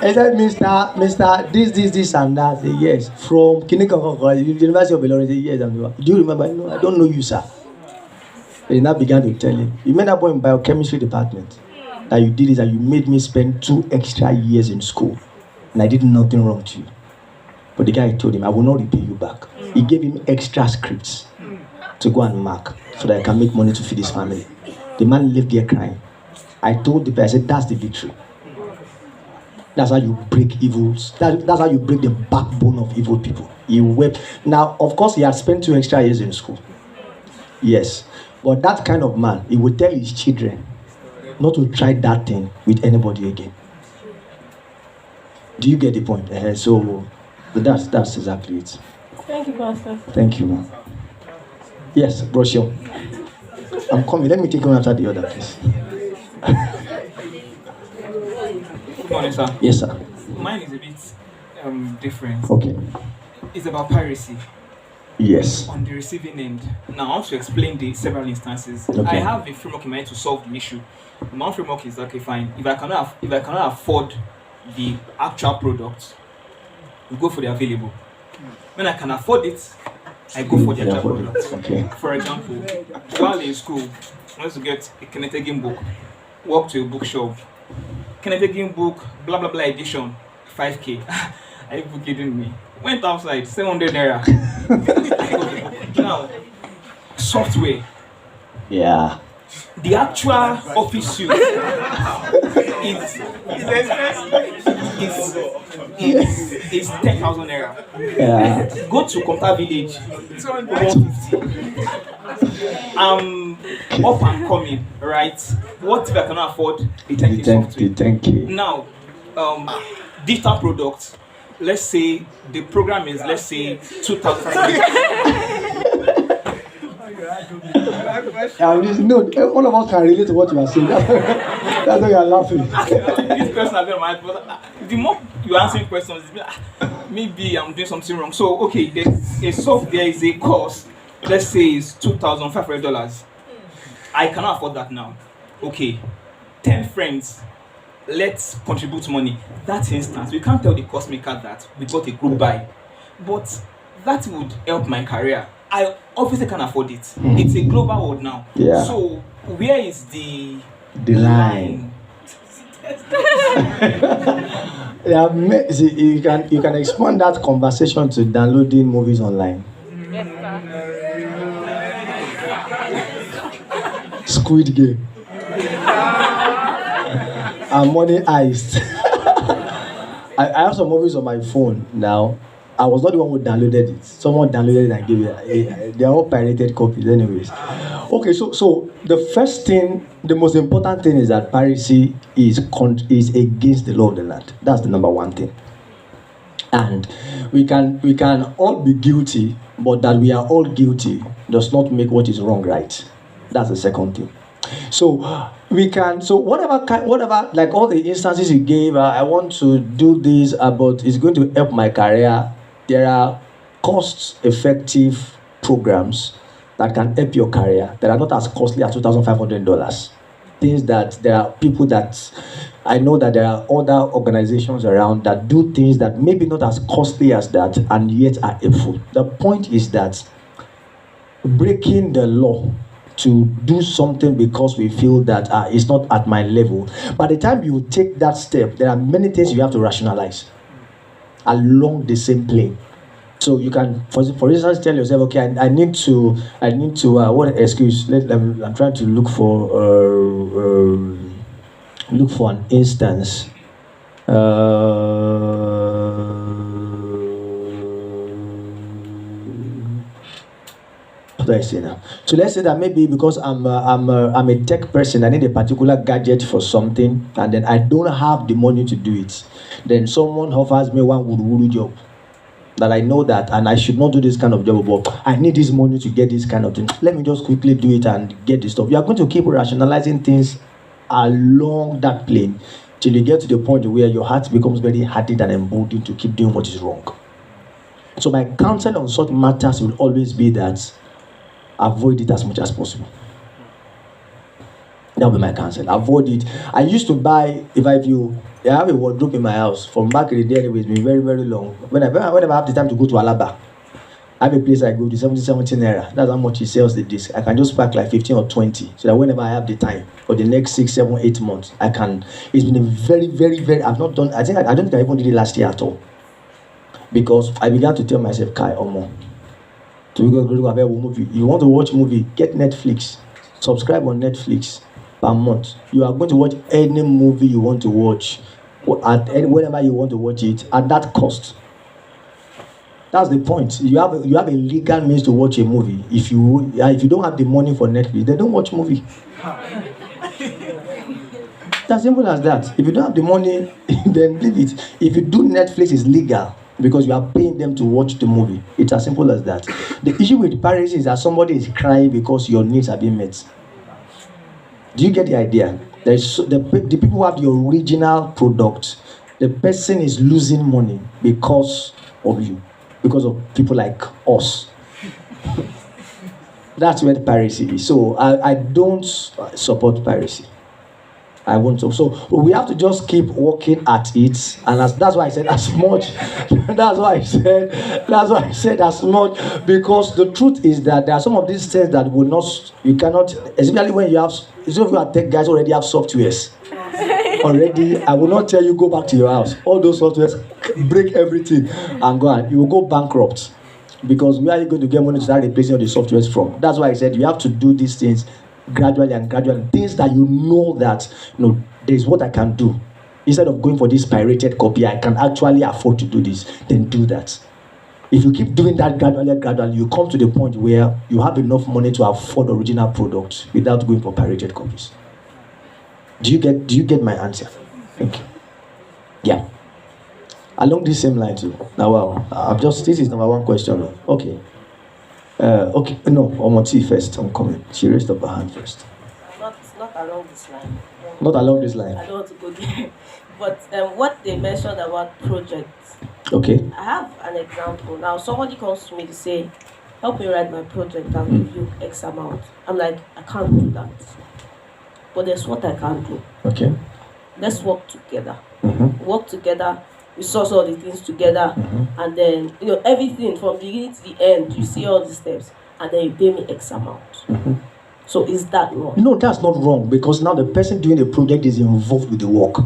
I said, Mr. This and that. I said, yes. From Kinikon, University of Ilorin. Said, yes, I'm the one. Do you remember? No, I don't know you, sir. And he now began to tell him, you made that boy in biochemistry department. That you did this, and you made me spend 2 extra years in school, and I did nothing wrong to you. But the guy told him, I will not repay you back. He gave him extra scripts to go and mark so that I can make money to feed his family. The man left there crying. I told the person, I said, that's the victory. That's how you break evils. That's how you break the backbone of evil people. He wept. Now, of course, he had spent 2 extra years in school. Yes. But that kind of man, he would tell his children not to try that thing with anybody again. Do you get the point? So that's exactly it. Thank you, Pastor. Thank you, man. Yes, brochure. I'm coming. Let me take one after the other, please. Good morning, sir. Yes, sir. Mine is a bit different. Okay. It's about piracy Yes. on the receiving end. Now, I want to explain the several instances. Okay. I have a framework in mind to solve the issue. My own framework is okay, fine. If I cannot afford the actual product, we go for the available. When I can afford it, I go for the actual product. Okay. For example, while in school, I used to get a Kenneth Game book, walk to a bookshop, Kenneth Game book, blah blah blah edition, 5K. Are you kidding me? Went outside, 700 naira. Now, software. Yeah. The actual office suit is 10,000 naira. Yeah. Go to Computer Village, 150. Up and coming, right? What if I cannot afford the 10K software? Thank you. Now, digital products. Let's say the program is 2,500. No, all of us can relate to what you are saying. That's why you are laughing. This question has been my mind, but the more you answer questions, maybe I'm doing something wrong. So, okay, there is a course, let's say it's $2,500. I cannot afford that now. Okay, 10 friends, let's contribute money. That instance, we can't tell the cost maker that we got a group buy, but that would help my career. I obviously can't afford it. It's a global world now. Yeah. So where is the line? Yeah, see, you can expand that conversation to downloading movies online. Yes, sir. Squid Game. And Money Heist. I have some movies on my phone now. I was not the one who downloaded it. Someone downloaded it and gave it. They are all pirated copies, anyways. Okay, so the first thing, the most important thing is that piracy is against the law of the land. That's the number one thing. And we can all be guilty, but that we are all guilty does not make what is wrong right. That's the second thing. So we can, so whatever, like all the instances you gave, I want to do this, but it's going to help my career. There are cost-effective programs that can help your career that are not as costly as $2,500. Things that there are people that I know that there are other organizations around that do things that maybe not as costly as that and yet are helpful. The point is that breaking the law to do something because we feel that it's not at my level. By the time you take that step, there are many things you have to rationalize along the same plane. So you can, for instance, tell yourself, okay, I need to, what excuse? I'm trying to look for an instance. What do I say now? So let's say that maybe because I'm a tech person, I need a particular gadget for something, and then I don't have the money to do it. Then someone offers me one wuru job that I know that, and I should not do this kind of job, but I need this money to get this kind of thing. Let me just quickly do it and get this stuff. You are going to keep rationalizing things along that plane till you get to the point where your heart becomes very hardened and emboldened to keep doing what is wrong. So my counsel on such matters will always be that avoid it as much as possible. That will be my counsel. Avoid it. I used to buy, I have a wardrobe in my house from back in the day anyway, it's been very, very long. Whenever I have the time to go to Alaba, I have a place I go to 70 naira. That's how much he sells the disc. I can just pack like 15 or 20 so that whenever I have the time for the next 6, 7, 8 months, I can. It's been a very, very, very, I've not done, I don't think I even did it last year at all. Because I began to tell myself, Kai, Omo, to go to a movie. You want to watch movie, get Netflix. Subscribe on Netflix per month. You are going to watch any movie you want to watch, whenever you want to watch it, at that cost. That's the point. You have a legal means to watch a movie. If you don't have the money for Netflix, then don't watch movie. It's as simple as that. If you don't have the money, then leave it. If you do Netflix, is legal because you are paying them to watch the movie. It's as simple as that. The issue with piracy is that somebody is crying because your needs are being met. Do you get the idea? The people who have the original product, the person is losing money because of you, because of people like us. That's where the piracy is. So I don't support piracy. I won't. So we have to just keep working at it, and that's why I said as much. That's why I said as much, because the truth is that there are some of these things that will not. You cannot, especially when you have. Some of you are tech guys already have softwares. Already, I will not tell you go back to your house. All those softwares, break everything and go on. You will go bankrupt, because where are you going to get money to start replacing all the softwares from? That's why I said you have to do these things gradually and gradually. Things that you know that there's what I can do. Instead of going for this pirated copy, I can actually afford to do this. Then do that. If you keep doing that gradually, you come to the point where you have enough money to afford original products without going for pirated copies. Do you get my answer? Thank you. Yeah. Along the same line too. Now, wow. This is number one question. Okay. Okay. No, Omoti first. I'm coming. She raised up her hand first. Not along this line. Not along this line. I don't want to go there. But what they mentioned about projects. Okay. I have an example. Now, somebody comes to me to say, help me write my project, I'll give you X amount. I'm like, I can't do that. But there's what I can do. Okay. Let's work together. Mm-hmm. Work together. We source all the things together. Mm-hmm. And then, everything from the beginning to the end, you see all the steps. And then you pay me X amount. Mm-hmm. So is that wrong? No, that's not wrong because now the person doing the project is involved with the work.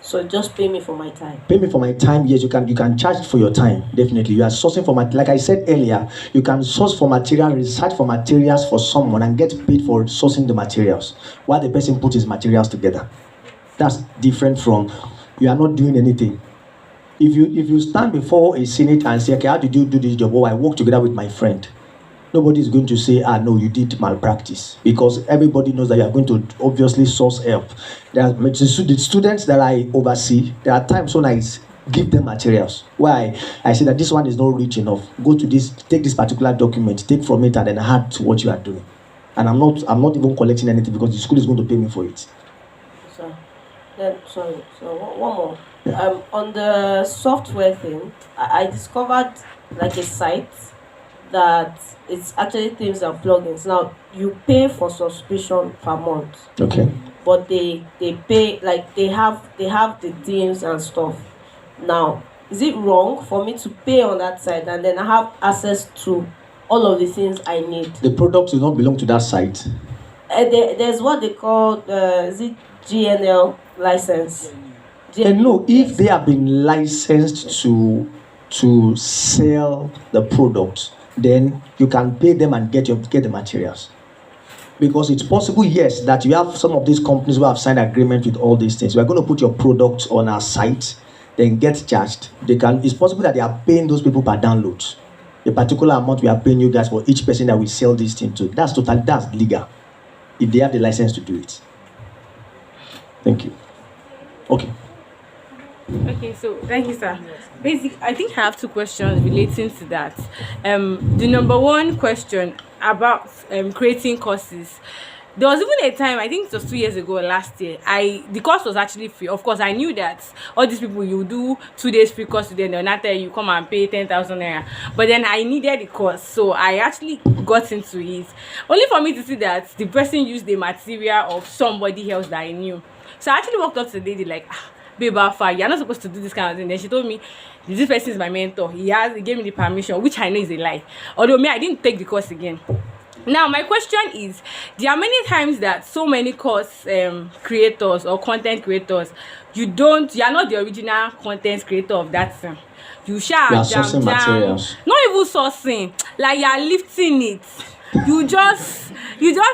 So just pay me for my time. Pay me for my time. Yes, you can charge for your time. Definitely, you are sourcing for like I said earlier. You can source for material, research for materials for someone, and get paid for sourcing the materials while the person puts his materials together. That's different from you are not doing anything. If you stand before a senate and say, okay, how did you do this job? Oh, I work together with my friend. Nobody is going to say, no, you did malpractice, because everybody knows that you are going to obviously source help. There are the students that I oversee. There are times when I give them materials. Why? I say that this one is not rich enough. Go to this, take this particular document, take from it, and then add to what you are doing. And I'm not even collecting anything because the school is going to pay me for it. So one more. On the software thing, I discovered like a site that it's actually themes and plugins. Now you pay for subscription per month. Okay. But they pay like they have the themes and stuff. Now, is it wrong for me to pay on that site and then I have access to all of the things I need? The products do not belong to that site. There's what they call is it GNL license? And no, if they have been licensed to sell the product, then you can pay them and get the materials. Because it's possible, yes, that you have some of these companies who have signed agreement with all these things. We are going to put your products on our site, then get charged. It's possible that they are paying those people per download. A particular amount we are paying you guys for each person that we sell this thing to. That's legal. If they have the license to do it. Thank you. Okay. Okay, so thank you, sir. Basically, I think I have two questions relating to that. The number one question about creating courses. There was even a time, I think it was 2 years ago or last year, the course was actually free. Of course, I knew that all these people, you do 2 days free course, then they'll not tell you come and pay 10,000 naira. But then I needed the course, so I actually got into it. Only for me to see that the person used the material of somebody else that I knew. So I actually walked up to the lady like, babe, Alpha, you're not supposed to do this kind of thing. Then she told me, this person is my mentor. He gave me the permission, which I know is a lie. Although I didn't take the course again. Now, my question is, there are many times that so many course creators or content creators, you are not the original content creator of that thing. You share sourcing materials. Not even sourcing, like you are lifting it. You just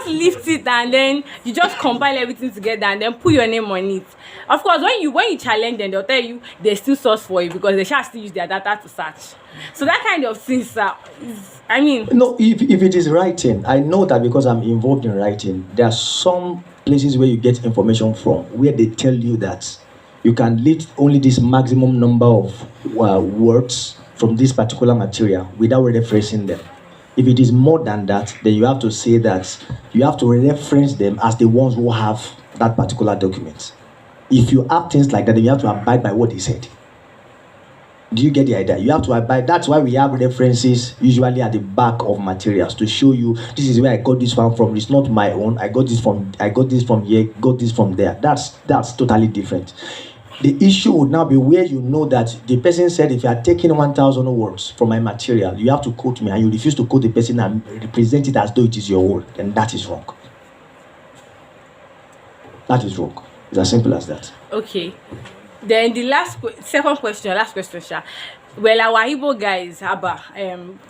lift it and then you just compile everything together and then put your name on it. Of course, when you challenge them, they'll tell you they still source for you because they shall still use their data to search. So that kind of things, no, if it is writing, I know that because I'm involved in writing. There are some places where you get information from where they tell you that you can lift only this maximum number of words from this particular material without referencing them. If it is more than that, then you have to say that you have to reference them as the ones who have that particular document. If you have things like that, then you have to abide by what they said. Do you get the idea? You have to abide. That's why we have references usually at the back of materials to show you this is where I got this one from. It's not my own. I got this from here, got this from there. That's totally different. The issue would now be where you know that the person said, if you are taking 1,000 words from my material, you have to quote me, and you refuse to quote the person and represent it as though it is your own, then that is wrong. That is wrong. It's as simple as that. Okay. Then the last question, Sha. Well, our Igbo guys, Abba.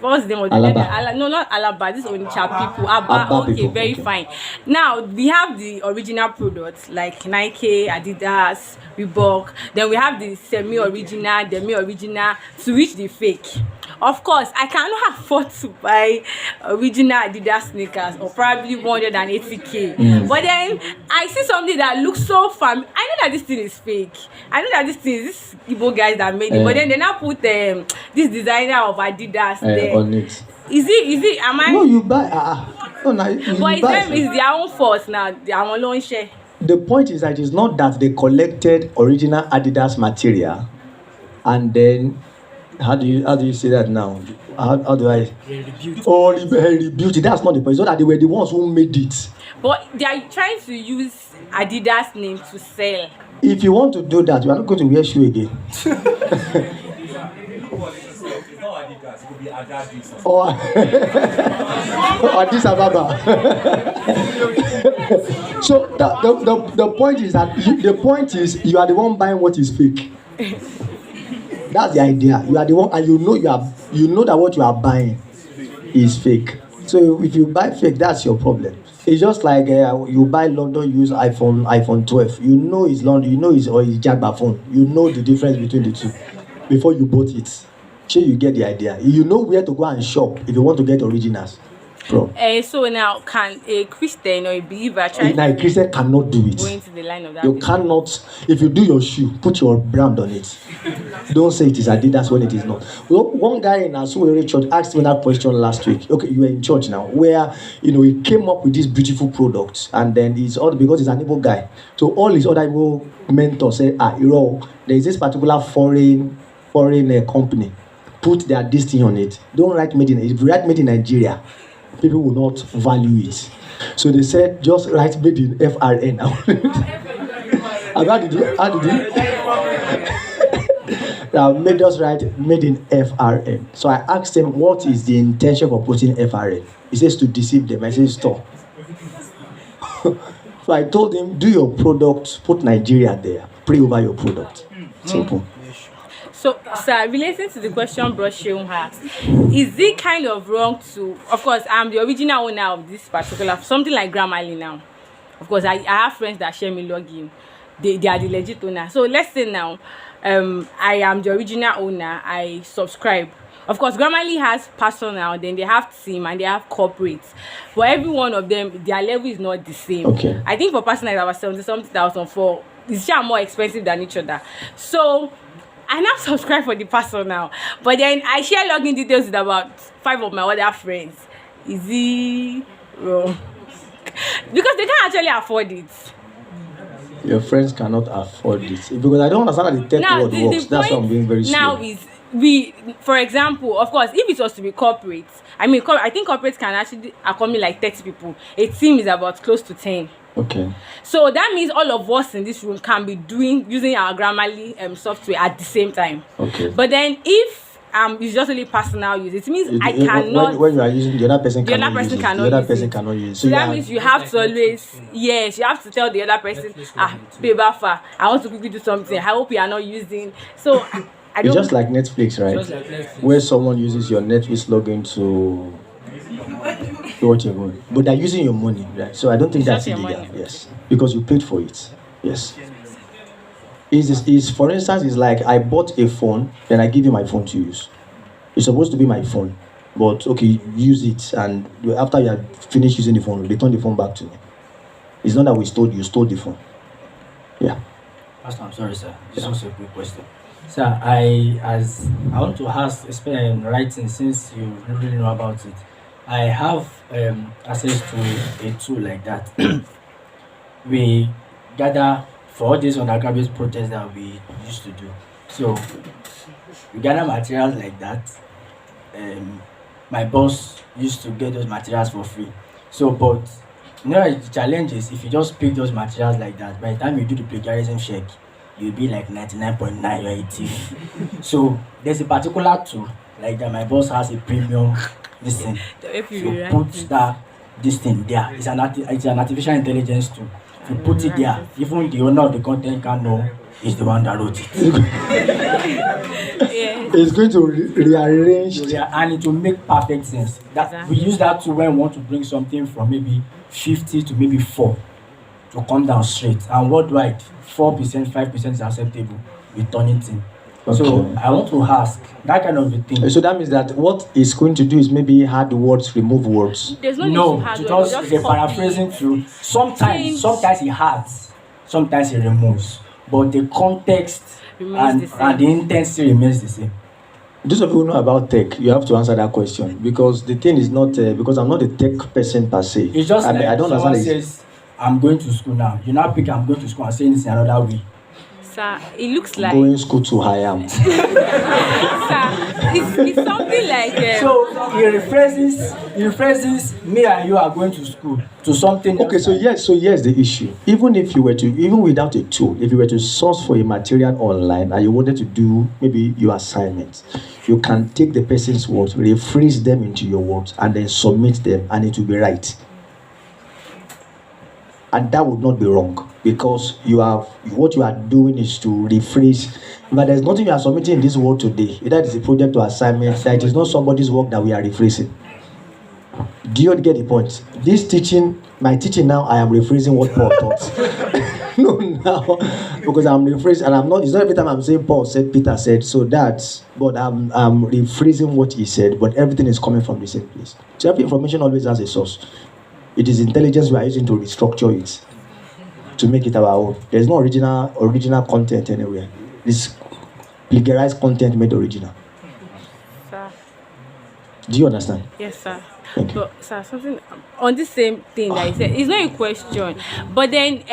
What's the name of the Alaba. No, not Alaba. This is Onitsha people. Abba. Okay, people. very fine. Now we have the original products like Nike, Adidas, Reebok. Then we have the semi-original, demi-original to reach the fake. Of course, I cannot afford to buy original Adidas sneakers or probably 180k. But then I see something that looks so familiar. I know that this thing is fake. I know that this thing is this Igbo guys that made it. But then they now put this designer of Adidas there. On it. Is it? Am I? No, you buy. No, you But buy. it's their own fault now. Their own share. The point is that it's not that they collected original Adidas material and then how do you say that now? How do I rebuild it? That's not the point. It's not that they were the ones who made it. But they are trying to use Adidas name to sell. If you want to do that, you are not going to wear shoe again. or Addis Ababa. So the point is that you are the one buying what is fake. That's the idea. You are the one, and you know that what you are buying is fake. So if you buy fake, that's your problem. It's just like you buy London used iPhone 12. You know it's London. You know it's Jagba phone. You know the difference between the two before you bought it. Sure, you get the idea. You know where to go and shop if you want to get originals. Bro. So now, can a Christian or a believer try? Now a Christian cannot do it. Go into the line of that. You cannot. If you do your shoe, put your brand on it. Don't say it is Adidas when it is not. Well, one guy in Asuwere church asked me that question last week. Okay, you are in church now, where he came up with this beautiful product, and then it's all because he's an Igbo guy. So all his other Igbo mentors say, there is this particular foreign company. Put their this thing on it. Don't write made in. If you write made in Nigeria, people will not value it. So they said, just write made in FRN. How did you? Now, made us write made in FRN. So I asked him, what is the intention for putting FRN? He says to deceive them. I said, stop. So I told him, do your product, put Nigeria there. Pray over your product. Simple. So, sir, relating to the question Bro Sheung asked, is it kind of wrong to, of course, I'm the original owner of this particular, something like Grammarly now. Of course, I have friends that share me login. They are the legit owner. So let's say now, I am the original owner. I subscribe. Of course, Grammarly has personal, then they have team, and they have corporate. But every one of them, their level is not the same. Okay. I think for personal, it was 70,000. For it's just more expensive than each other. So I now subscribe for the personal, but then I share login details with about 5 of my other friends. Is it wrong? Because they can't actually afford it. Your friends cannot afford it because I don't understand how the tech world works. That's why I'm being very slow. Now is for example, of course, if it was to be corporate, I think corporates can actually accommodate like 30 people. A team is about close to 10. Okay. So that means all of us in this room can be using our Grammarly software at the same time. Okay. But then if it's just only personal use, it means I cannot. When you are using the other person cannot use it. The other person it. cannot use it. So that means you have to always you have to tell the other person, Bafa, I want to quickly do something. I hope you are not using. So I don't. It's just like Netflix, right? Just like Netflix. Where someone uses your Netflix login to what you're going. But they're using your money, right? So I don't think that's illegal. Yes. Because you paid for it. Yes. Is for instance, it's like I bought a phone, then I give you my phone to use. It's supposed to be my phone. But okay, use it, and after you have finished using the phone, return the phone back to me. It's not that you stole the phone. Yeah. Pastor, I'm sorry, sir. This was a quick question. Sir, I want to ask, especially in writing, since you really know about it. I have access to a tool like that. We gather for all these undergraduate projects that we used to do. So we gather materials like that. My boss used to get those materials for free. So, but the challenge is if you just pick those materials like that, by the time you do the plagiarism check, you'll be like 99.9, you're a thief. So there's a particular tool like that. My boss has a premium. Listen, you put this thing there. It's an artificial intelligence tool. If you put it there, even the owner of the content can know it's the one that wrote it. It's going to rearrange. And it will make perfect sense. We use that tool when we want to bring something from maybe 50 to maybe 4 to come down straight. And worldwide, 4%, 5% is acceptable. We turn it in. Okay. So I want to ask that kind of a thing. So that means that what it's going to do is maybe add words, remove words. There's no need to just the paraphrasing through. Sometimes he adds, sometimes he removes, but the context and the intent still remains the same. Those of you who know about tech, you have to answer that question because the thing is not because I'm not a tech person per se. It's just I don't someone understand. Says, "I'm going to school now." You now pick, "I'm going to school," and saying it's in another way. Sir, it looks like Going school to Hayam. sir, it's something like So he references me and you are going to school to something Okay, else. so here's the issue. Even without a tool, if you were to source for a material online and you wanted to do maybe your assignments, you can take the person's words, rephrase them into your words, and then submit them, and it will be right. And that would not be wrong, because what you are doing is to rephrase. But there's nothing you are submitting in this world today, either it is a project or assignment, that it is not somebody's work that we are rephrasing. Do you get the point? My teaching now, I am rephrasing what Paul taught. No, now, because I'm rephrasing, and it's not every time I'm saying Paul said, Peter said, but I'm rephrasing what he said, but everything is coming from the same place. So every information always has a source. It is intelligence we are using to restructure it, to make it our own. There's no original content anywhere. This plagiarized content made original. sir. Do you understand? Yes, sir. Thank you. But sir, something on the same thing that you said, it's not a question. But then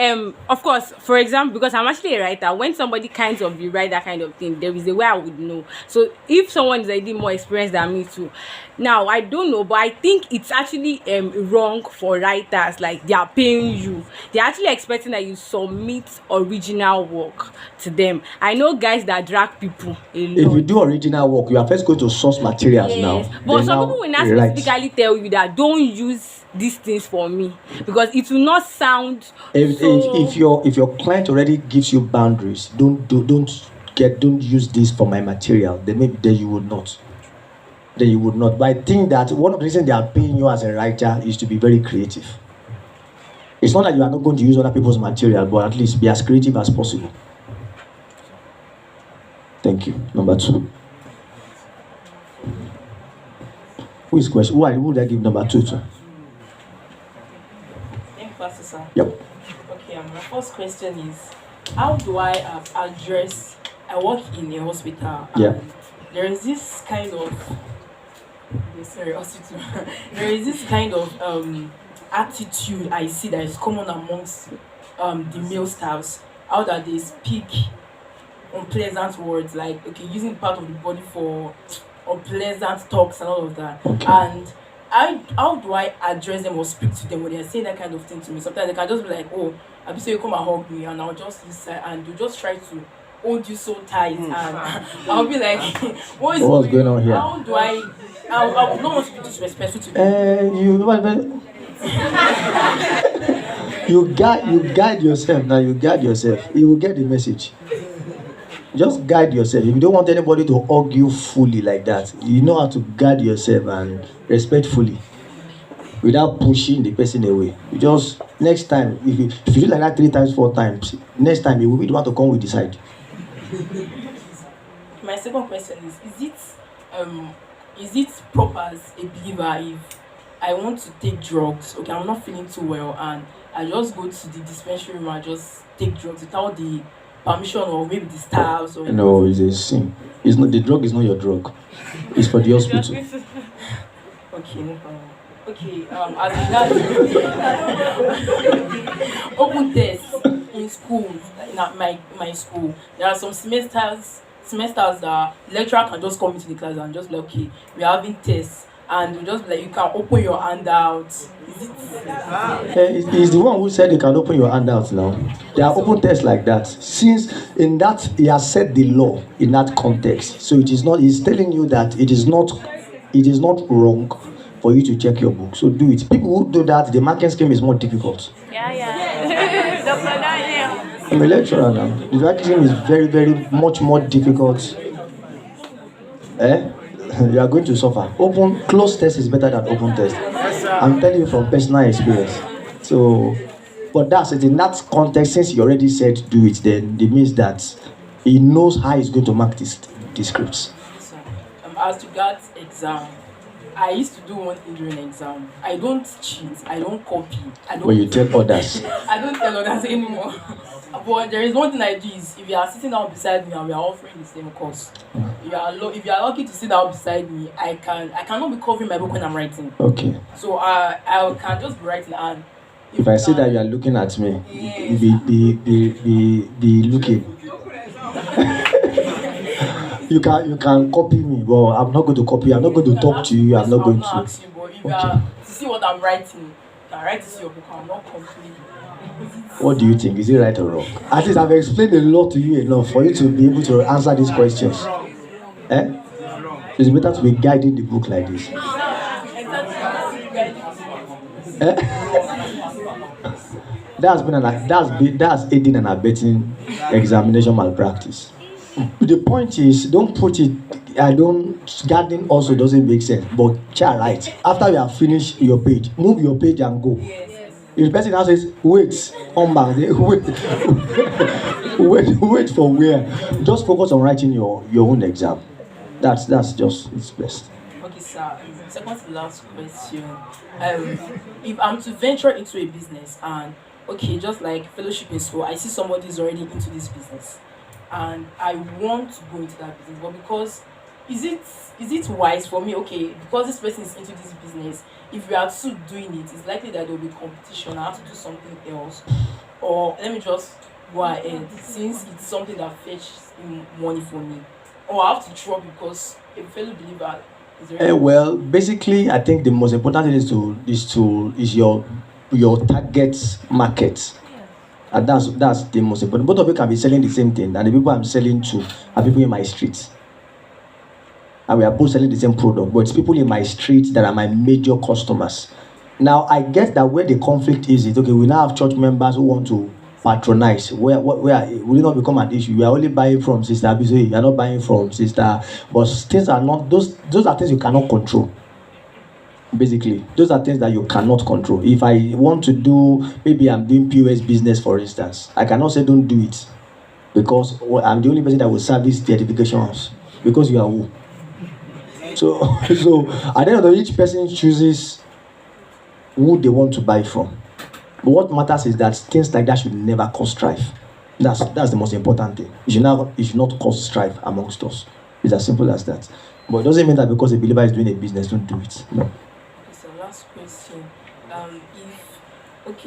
of course, for example, because I'm actually a writer, when somebody kind of you write that kind of thing, there is a way I would know. So if someone is a little more experienced than me too, now I don't know, but I think it's actually wrong for writers, like they are paying you. They're actually expecting that you submit original work to them. I know guys that drag people a lot. If you do original work, you are first going to source materials now. Yes, but Then some now people will not you write. specifically tell you that don't use these things for me, because it will not sound If your client already gives you boundaries, don't use this for my material, then you would not. But I think that one of the reasons they are paying you as a writer is to be very creative. It's not that you are not going to use other people's material, but at least be as creative as possible. Thank you. Number 2. Who is question? Who would I give number 2 to? Thank you, Pastor Sir. Yep. Okay, my first question is, how do I address? I work in a hospital. And Yeah. There is this kind of hospital. There is this kind of attitude I see that is common amongst the male staffs. How that they speak unpleasant words, like using part of the body for unpleasant talks and all of that. Okay. And how do I address them or speak to them when they are saying that kind of thing to me? Sometimes they can just be like, "Oh, I'll be so you come and hug me," and I'll just listen, and you just try to hold you so tight, and I'll be like, "What's going on here?" How do I would not want to be disrespectful to them. You guide yourself now. You guide yourself. You will get the message. Just guide yourself. If you don't want anybody to hug you fully like that, you know how to guide yourself and respectfully, without pushing the person away. You just next time, if you do like that 3 times, 4 times, next time you will be the one to come with the side. My second question is it proper as a believer if I want to take drugs? Okay, I'm not feeling too well, and I just go to the dispensary room and just take drugs without the permission or maybe the staffs or No, it's a sin. It's not, the drug is not your drug. It's for the hospital. Okay, no problem. Okay, as regards open tests in schools, in my school, there are some semesters that lecturer can just come into the class and just be like, okay, we are having tests, and you just be like, you can open your handout. He's the one who said you can open your handout now. There are open tests like that. Since in that he has set the law in that context, so it is not. He's telling you that it is not wrong for you to check your book. So do it. People who do that, the marking scheme is more difficult. Yeah. Dr. Daniel. I'm a lecturer now. The marking scheme is very, very much more difficult. You are going to suffer. Closed test is better than open test. I'm telling you from personal experience. So, but that's it. In that context, since he already said do it, then it means that he knows how he's going to mark these scripts. So, as regards exam, I used to do one thing during exam. I don't cheat. I don't copy. When you tell others. I don't tell others anymore. But there is one thing I do is, if you are sitting down beside me and we are offering the same course, if you are lucky to sit down beside me, I cannot be covering my book when I'm writing. Okay. So I can just be writing, and if I see that you are looking at me, be looking. You can copy me, but I'm not going to copy you. I'm not going to talk to you. I'm not going to. Ask you, but if you are to see what I'm writing, you can write this in your book. I'm not complaining. What do you think? Is it right or wrong? At least I've explained a lot to you enough for you to be able to answer these questions. Eh? It's better to be guiding the book like this. That's aiding and abetting examination malpractice. The point is, don't put it. Gardening also doesn't make sense. But right, after you have finished your page, move your page and go. If the person now says, wait, come back, wait for where? Just focus on writing your own exam. That's just it's best. Okay, sir. Second to last question. If I'm to venture into a business and okay, just like fellowship in school, I see somebody is already into this business, and I want to go into that business, but because is it wise for me? Okay, because this person is into this business, if we are two doing it, it's likely that there will be competition. I have to do something else, or let me just go ahead since it's something that fetches money for me, or I have to drop because a fellow believer is already. Well, basically, I think the most important thing is your target market. And that's the most important. Both of you can be selling the same thing, and the people I'm selling to are people in my street. And we are both selling the same product, but it's people in my street that are my major customers. Now, I get that where the conflict is, okay, we now have church members who want to patronize. Where will it not become an issue? You are only buying from Sister Abisoye, you are not buying from Sister. But things are not, those are things you cannot control. Basically, those are things that you cannot control. If I want to do, maybe I'm doing POS business, for instance, I cannot say don't do it because I'm the only person that will service the edifications because you are who. So at the end of the day, each person chooses who they want to buy from. But what matters is that things like that should never cause strife. That's the most important thing. It should not cause strife amongst us. It's as simple as that. But it doesn't mean that because a believer is doing a business, don't do it. No. Okay, so last question.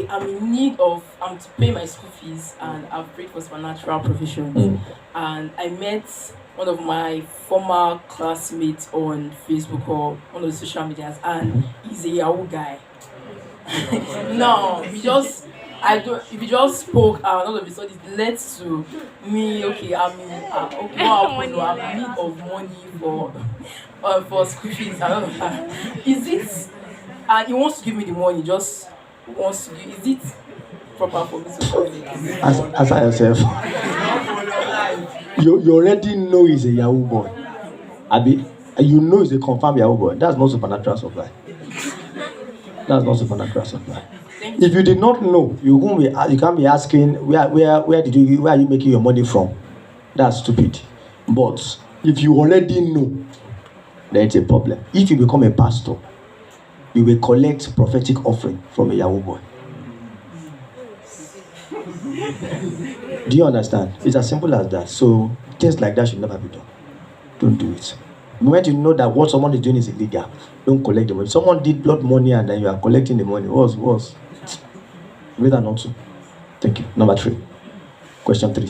I'm in need of to pay my school fees and I've prayed for supernatural provisions, and I met one of my former classmates on Facebook or one of the social medias, and he's a Yahoo guy. No, if you just spoke and all of a sudden it led to me. Okay, I'm in need of money for school fees. I don't know. Is it? He wants to give me the money. Just wants to. Is it proper for me to call it? Answer yourself. You already know he's a Yahoo boy. Abi, you know he's a confirmed Yahoo boy. That's not supernatural supply. That's not supernatural supply. If you did not know, you can't be asking where are you making your money from? That's stupid. But if you already know, then it's a problem. If you become a pastor, you will collect prophetic offering from a Yahoo boy. Do you understand? It's as simple as that. So things like that should never be done. Don't do it. The moment you know that what someone is doing is illegal, don't collect the money. If someone did blood money and then you are collecting the money, what's better not to. Thank you. Number 3. Question 3.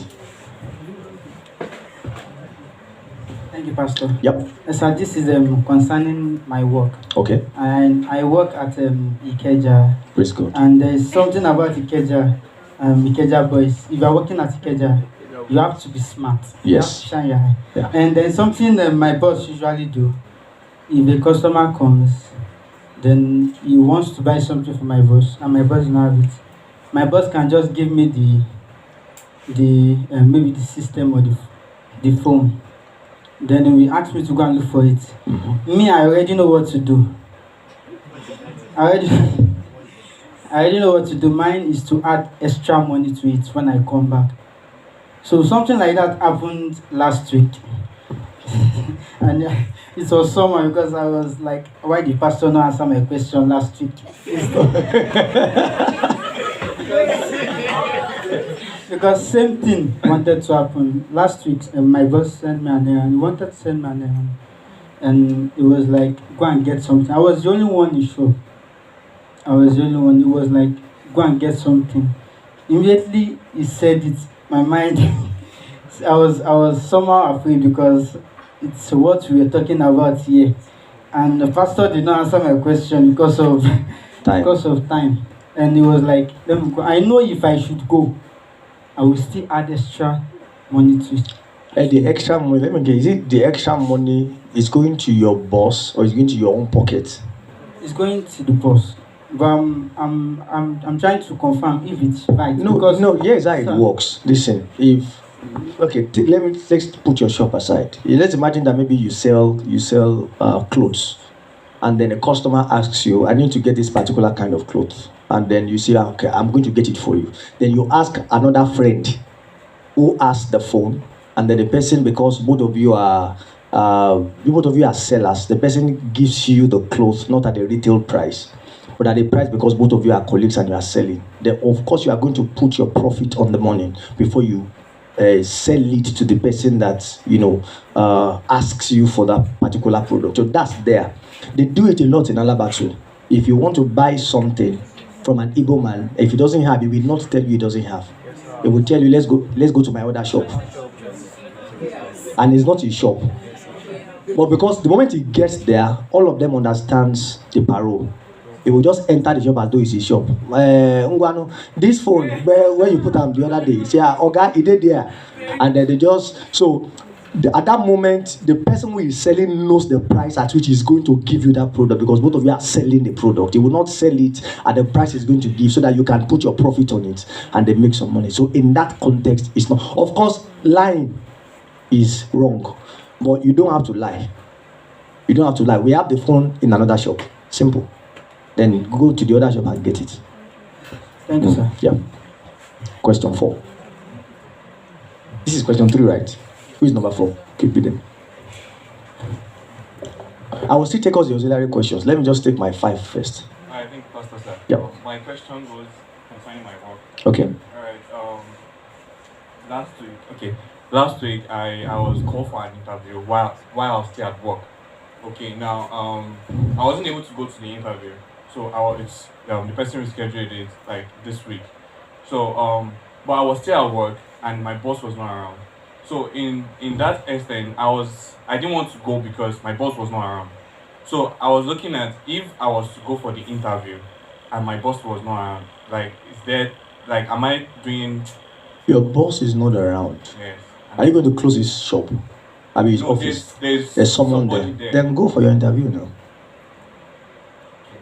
Thank you, Pastor. Yep. So this is concerning my work. Okay. And I work at Ikeja. Praise God. And there's something about Ikeja boys. If you are working at Ikeja, you have to be smart. Yes. You have to shine your eye. Yeah. And then something my boss usually do, if a customer comes, then he wants to buy something for my boss, and my boss doesn't have it. My boss can just give me the maybe the system or the phone. Then he ask me to go and look for it. Mm-hmm. Me, I already know what to do. I already know what to do. Mine is to add extra money to it when I come back. So something like that happened last week. And it was someone because I was like, why did pastor not answer my question last week? Because same thing wanted to happen last week. My boss sent me an errand. He wanted to send me an errand, and it was like, go and get something. I was the only one in show. I was the only one. It was like, go and get something. Immediately he said it. My mind I was somehow afraid because it's what we were talking about here, and the pastor did not answer my question because of Time. because of time, and he was like, "Let me go." I know if I should go, I will still add extra money to it. And the extra money, let me get, is it the extra money is going to your boss or is going to your own pocket? It's going to the boss, but I'm trying to confirm if it's right. No, because no, here's how it Sir. works. Listen, if okay, let's put your shop aside. Let's imagine that maybe you sell clothes, and then a customer asks you, "I need to get this particular kind of clothes," and then you say, "Okay, I'm going to get it for you." Then you ask another friend who asks the phone, and then the person, because both of you are sellers, the person gives you the clothes not at the retail price, but at the price because both of you are colleagues and you are selling. Then of course you are going to put your profit on the money before you sell it to the person that asks you for that particular product. So that's there. They do it a lot in Alabatu. If you want to buy something from an Igbo man, if he doesn't have, he will not tell you he doesn't have. He will tell you, let's go to my other shop. And it's not his shop. But because the moment he gets there, all of them understands the parole. He will just enter the shop as though it's his shop. Ngwano, this phone, where you put them the other day, say, Oga, he did there. And then they just, at that moment, the person who is selling knows the price at which he's going to give you that product, because both of you are selling the product. He will not sell it at the price he's going to give so that you can put your profit on it and they make some money. So in that context, it's not. Of course, lying is wrong, but you don't have to lie. You don't have to lie. We have the phone in another shop. Simple. Then go to the other shop and get it. Thank you, sir. Yeah. Question 4. This is question 3, right? Who is number 4? Keep reading. I will still take us the auxiliary questions. Let me just take my 5 first. I think, Pastor, sir. Yeah. My question was concerning my work. Okay. Alright, last week I was called for an interview while I was still at work. Okay, now I wasn't able to go to the interview, so the person rescheduled it like this week. So but I was still at work and my boss was not around. So in that extent, I didn't want to go because my boss was not around. So I was looking at if I was to go for the interview and my boss was not around, am I doing? Your boss is not around. Yes. Are you going to close his shop? I mean his office. There's someone there. Then go for your interview now.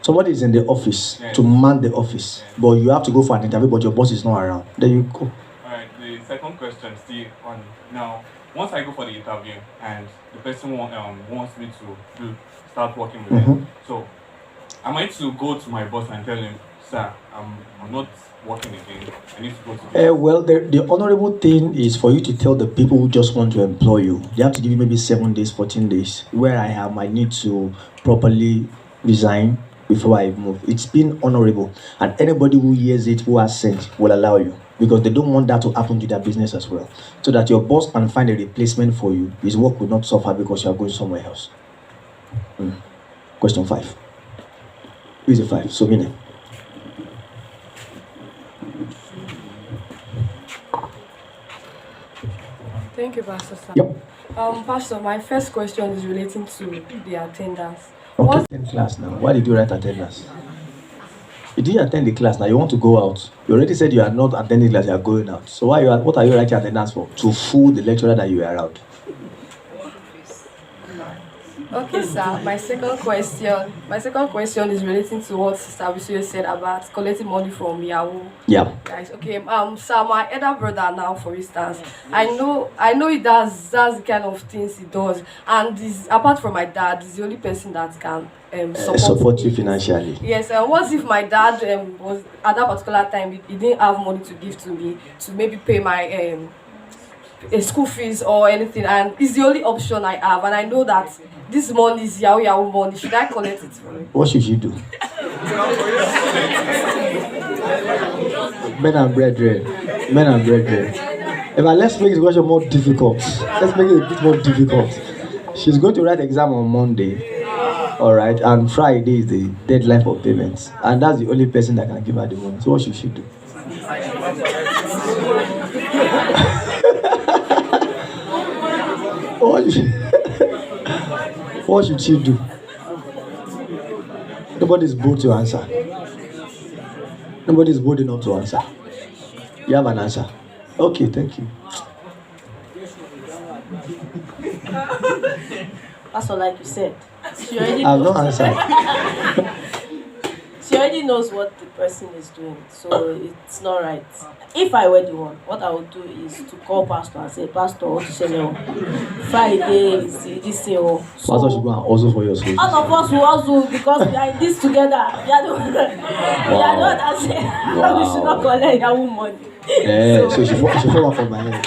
Somebody is in the office to man the office, but you have to go for an interview, but your boss is not around. There you go. Alright, the second question still on now. Once I go for the interview and the person wants me to start working with him, so am I to go to my boss and tell him, "Sir, I'm not working again. I need to go to." Well, the honorable thing is for you to tell the people who just want to employ you. They have to give you maybe 7 days, 14 days. Where I need to properly resign before I move. It's been honorable, and anybody who hears it, who has sent, will allow you, because they don't want that to happen to their business as well, so that your boss can find a replacement for you. His work will not suffer because you are going somewhere else. Question 5. Who is the 5? Sobine. Thank you, Pastor Sam. Yep. Pastor, my first question is relating to the attendance. Okay, attend class now. Why did you write attendance? You didn't attend the class now. You want to go out. You already said you are not attending class. You are going out. So what are you writing attendance for? To fool the lecturer that you are around. Okay, sir. My second question is relating to what Sister Abisoye said about collecting money from Yahoo. Yeah. Guys, okay. Sir, my elder brother now, for instance, I know he does that's the kind of things he does, and this, apart from my dad, he's the only person that can support you financially. Yes. What if my dad was at that particular time he didn't have money to give to me to maybe pay my school fees or anything, and it's the only option I have, and I know that this money is Yahoo money. Should I collect it from him? What should you do? Men and brethren. Let's make the question more difficult. Let's make it a bit more difficult. She's going to write exam on Monday, all right, and Friday is the deadline for payments, and that's the only person that can give her the money. So what should she do? what should she do? Nobody's bold to answer. Nobody's bold enough to answer. You have an answer. Okay, thank you. Pastor, like you said, she already I've knows. not answered. She already knows what the person is doing, so it's not right. If I were the one, what I would do is to call Pastor and say, Pastor, what you say now? Friday is this thing. Pastor should go and also for your school. All of us will also, because we are in this together. We are the one that say we should not collect Yahoo money. Yeah, so she fall off on my head.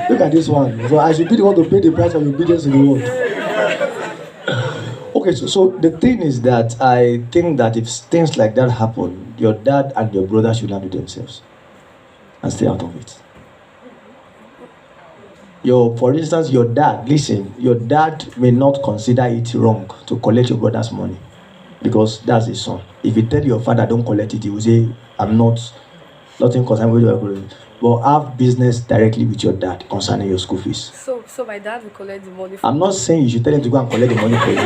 Look at this one. So I should be the one to pay the price of obedience to the world. Okay, so the thing is that I think that if things like that happen, your dad and your brother should handle themselves and stay out of it. For instance, your dad, listen, your dad may not consider it wrong to collect your brother's money because that's his son. If you tell your father don't collect it, he will say, nothing concerned with your brother. But have business directly with your dad concerning your school fees. So my dad will collect the money. I'm not saying you should tell him to go and collect the money for you.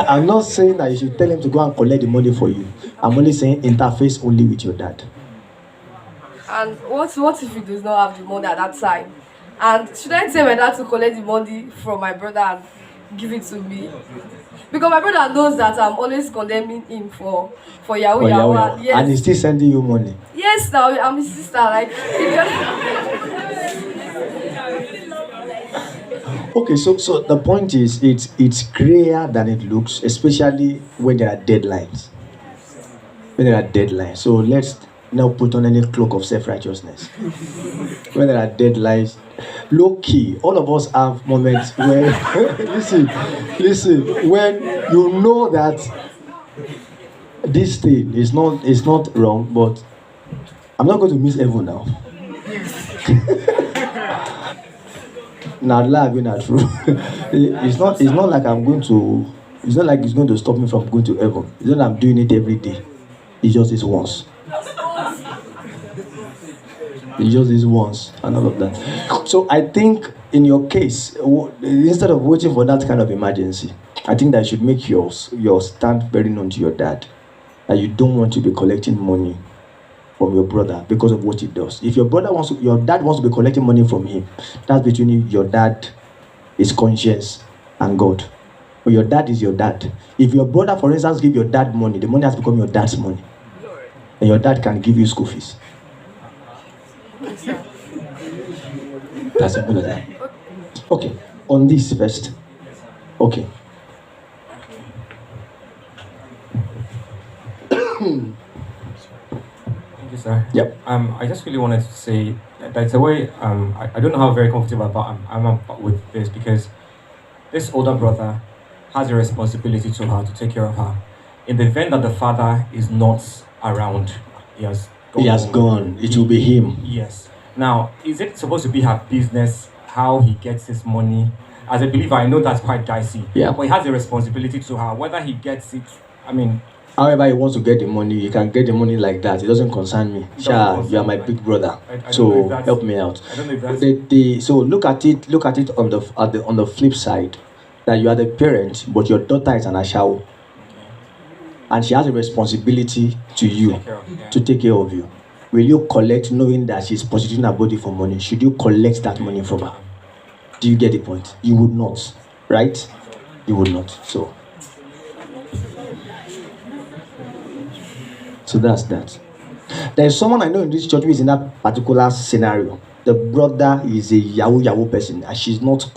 I'm not saying that you should tell him to go and collect the money for you. I'm only saying interface only with your dad. And what if he does not have the money at that time? And should I tell my dad to collect the money from my brother and give it to me? Because my brother knows that I'm always condemning him for Yahoo. Yes. And he's still sending you money. Yes, now I'm his sister. Okay, so the point is, it's clearer than it looks, especially when there are deadlines. So let's now put on any cloak of self-righteousness. When there are deadlines, low key, all of us have moments where listen, when you know that this thing is not wrong, but I'm not going to miss heaven now. Not lie, not true. It's not like I'm going to. It's not like it's going to stop me from going to heaven. It's not that I'm doing it every day. It just is once. It just is once and all of that. So I think in your case, instead of waiting for that kind of emergency, I think that you should make your stand very known to your dad. That you don't want to be collecting money from your brother because of what he does. If your dad wants to be collecting money from him, that's between your dad, his conscience, and God. But your dad is your dad. If your brother, for instance, give your dad money, the money has become your dad's money. And your dad can give you school fees. That's simple as that. Okay, on this first. Okay. Thank you, sir. Yep. I just really wanted to say that's a way. I don't know how very comfortable I'm with this because this older brother has a responsibility to her to take care of her. In the event that the father is not around, he has gone. It will be him. Yes. Now, is it supposed to be her business how he gets his money? As a believer, I know that's quite dicey. Yeah. But he has a responsibility to her. Whether he gets it, however he wants to get the money, he can get the money like that. It doesn't concern me. Sha, you are my big brother. So help me out. I don't know if that's... So look at it on the flip side. That you are the parent, but your daughter is an ashawo. And she has a responsibility to you to take care of you. Will you collect knowing that she's prostituting her body for money? Should you collect that money from her? Do you get the point? You would not, right? You would not. So that's that. There's someone I know in this church who is in that particular scenario. The brother is a Yahoo person, and she's not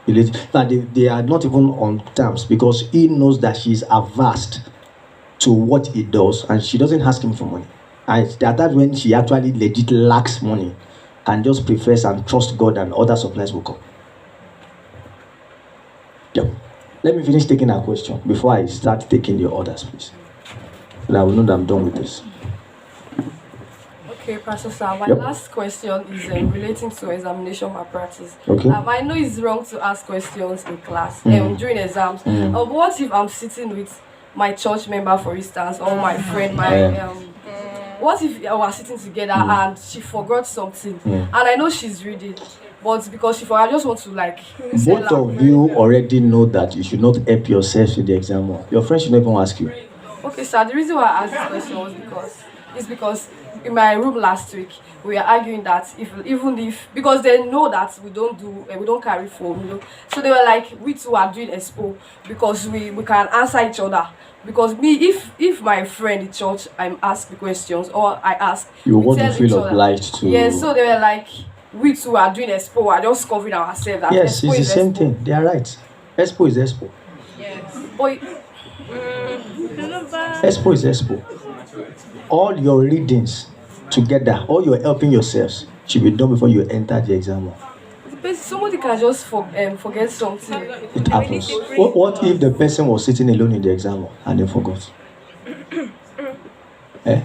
related. But they are not even on terms because he knows that she's averse to what he does, and she doesn't ask him for money. And there are times when she actually legit lacks money, and just prefers and trust God, and other supplies will come. Yeah. Let me finish taking our question before I start taking your orders, please. And I will know that I'm done with this. Okay, Pastor Sir, my last question is relating to examination malpractice. Okay. I know it's wrong to ask questions in class during exams. What if I'm sitting with my church member, for instance, or my friend, what if we are sitting together and she forgot something and I know she's reading? But because she I just want to like sell Both am. of you already know that you should not help yourself in the exam hall. Your friend should not even ask you. Okay, sir. The reason why I asked this question was because in my room last week we were arguing that if because they know that we don't carry phone, so they were like we two are doing expo because we can answer each other. Because me, if my friend in church I'm asked the questions or I ask, You we want to tell feel each other. obliged to. Yeah, so they were like we two are doing expo. We're just covering ourselves. That Yes, expo it's the is same expo. thing. They are right. Expo is expo. But Expo is expo. All your readings together, all your helping yourselves should be done before you enter the exam hall. somebody can just forget something. It happens. What if the person was sitting alone in the exam hall and they forgot? Eh?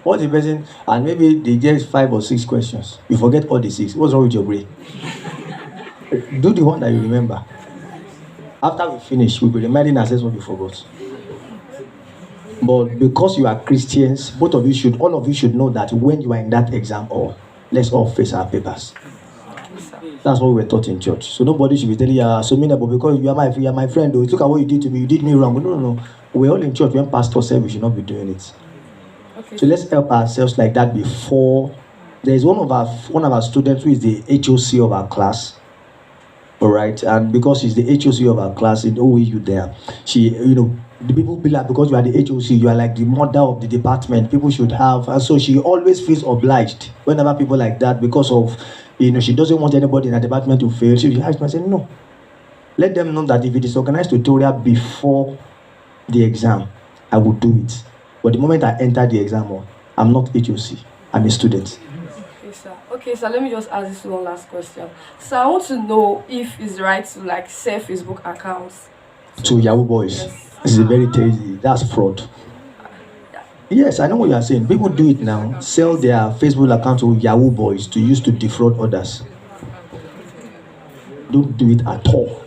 What if the person, and maybe they get 5 or 6 questions, you forget all the 6. What's wrong with your brain? Do the one that you remember. After we finish, we'll be reminding ourselves what we forgot. But because you are Christians, all of you should know that when you are in that exam hall, let's all face our papers. That's what we were taught in church. So nobody should be telling you, so many, but because you are my friend, look at what you did to me, you did me wrong. No. We're all in church. When pastor said we should not be doing it. Okay. So let's help ourselves like that before. There is one of our students who is the HOC of our class. All right, and because she's the HOC of our class in OEU there, she, the people be like, because you are the HOC, you are like the mother of the department. People should have, and so she always feels obliged whenever people like that, because of, she doesn't want anybody in her department to fail. She has to say no. Let them know that if it is organized tutorial before the exam, I will do it. But the moment I enter the exam hall, I'm not HOC. I'm a student. Okay, so let me just ask this one last question. So I want to know if it's right to like sell Facebook accounts To Yahoo boys. Yes. This is very tasty. That's fraud. Yes, I know what you are saying. People do it now. Sell their Facebook account to Yahoo boys to use to defraud others. Don't do it at all.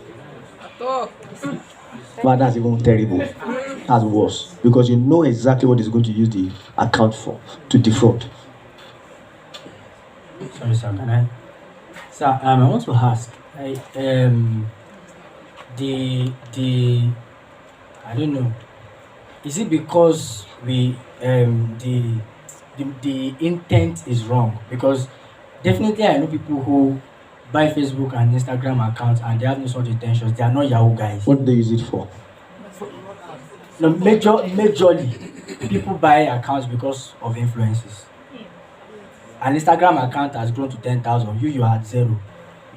But that's even terrible. That's worse. Because you know exactly what is going to use the account for, to defraud. Sorry, sir. Can I? Sir, I want to ask. I don't know. Is it because the intent is wrong? Because definitely I know people who buy Facebook and Instagram accounts and they have no such intentions. They are not Yahoo guys. What do they use it for? No, majorly people buy accounts because of influences. An Instagram account has grown to 10,000. You are at 0.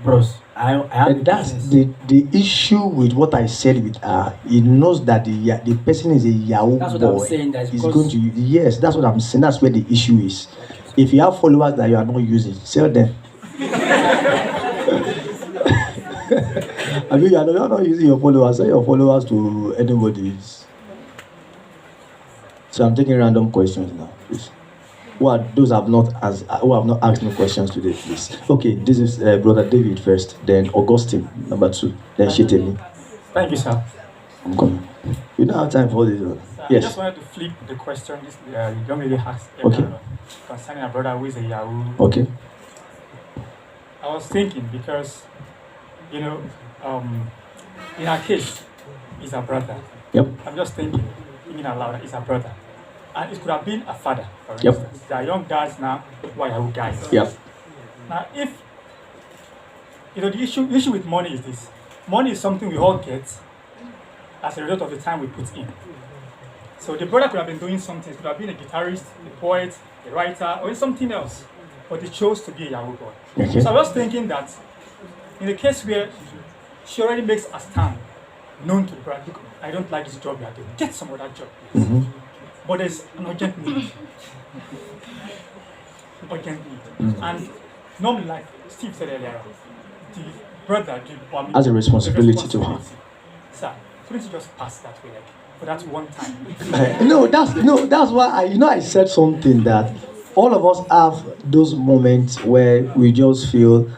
Bros, I have And that's the issue with what I said with her. He knows that the person is a Yahoo That's what boy. I'm saying. That's He's because going to, yes, that's what I'm saying. That's where the issue is. If you have followers that you are not using, sell them. I mean, you are not using your followers. Sell your followers to anybody. So I'm taking random questions now, please. Who have not asked me questions today, please? Okay, this is Brother David first, then Augustine, number 2, then Shitemi. Thank you, sir. I'm coming. You don't have time for this one. I Yes. just wanted to flip the question this young lady asked Okay. concerning a brother who is a Yahoo. Okay. I was thinking because, in her case, he's a brother. Yep. I'm just thinking aloud, he's a brother. And it could have been a father, for Yep. instance. There are young guys now who are Yahoo guys. Yep. Now, if, the issue with money is this. Money is something we all get as a result of the time we put in. So the brother could have been doing something. He could have been a guitarist, a poet, a writer, or something else. But he chose to be a Yahoo boy. Okay. So I was thinking that in the case where she already makes a stand known to the brother, look, I don't like this job you are doing. Get some other job, please. Mhm. But there's an urgent need. Urgent need. And normally, like Steve said earlier, the brother Has a responsibility to her. Sir, couldn't you just pass that way, like, for that one time? No, that's why I said something that all of us have those moments where we just feel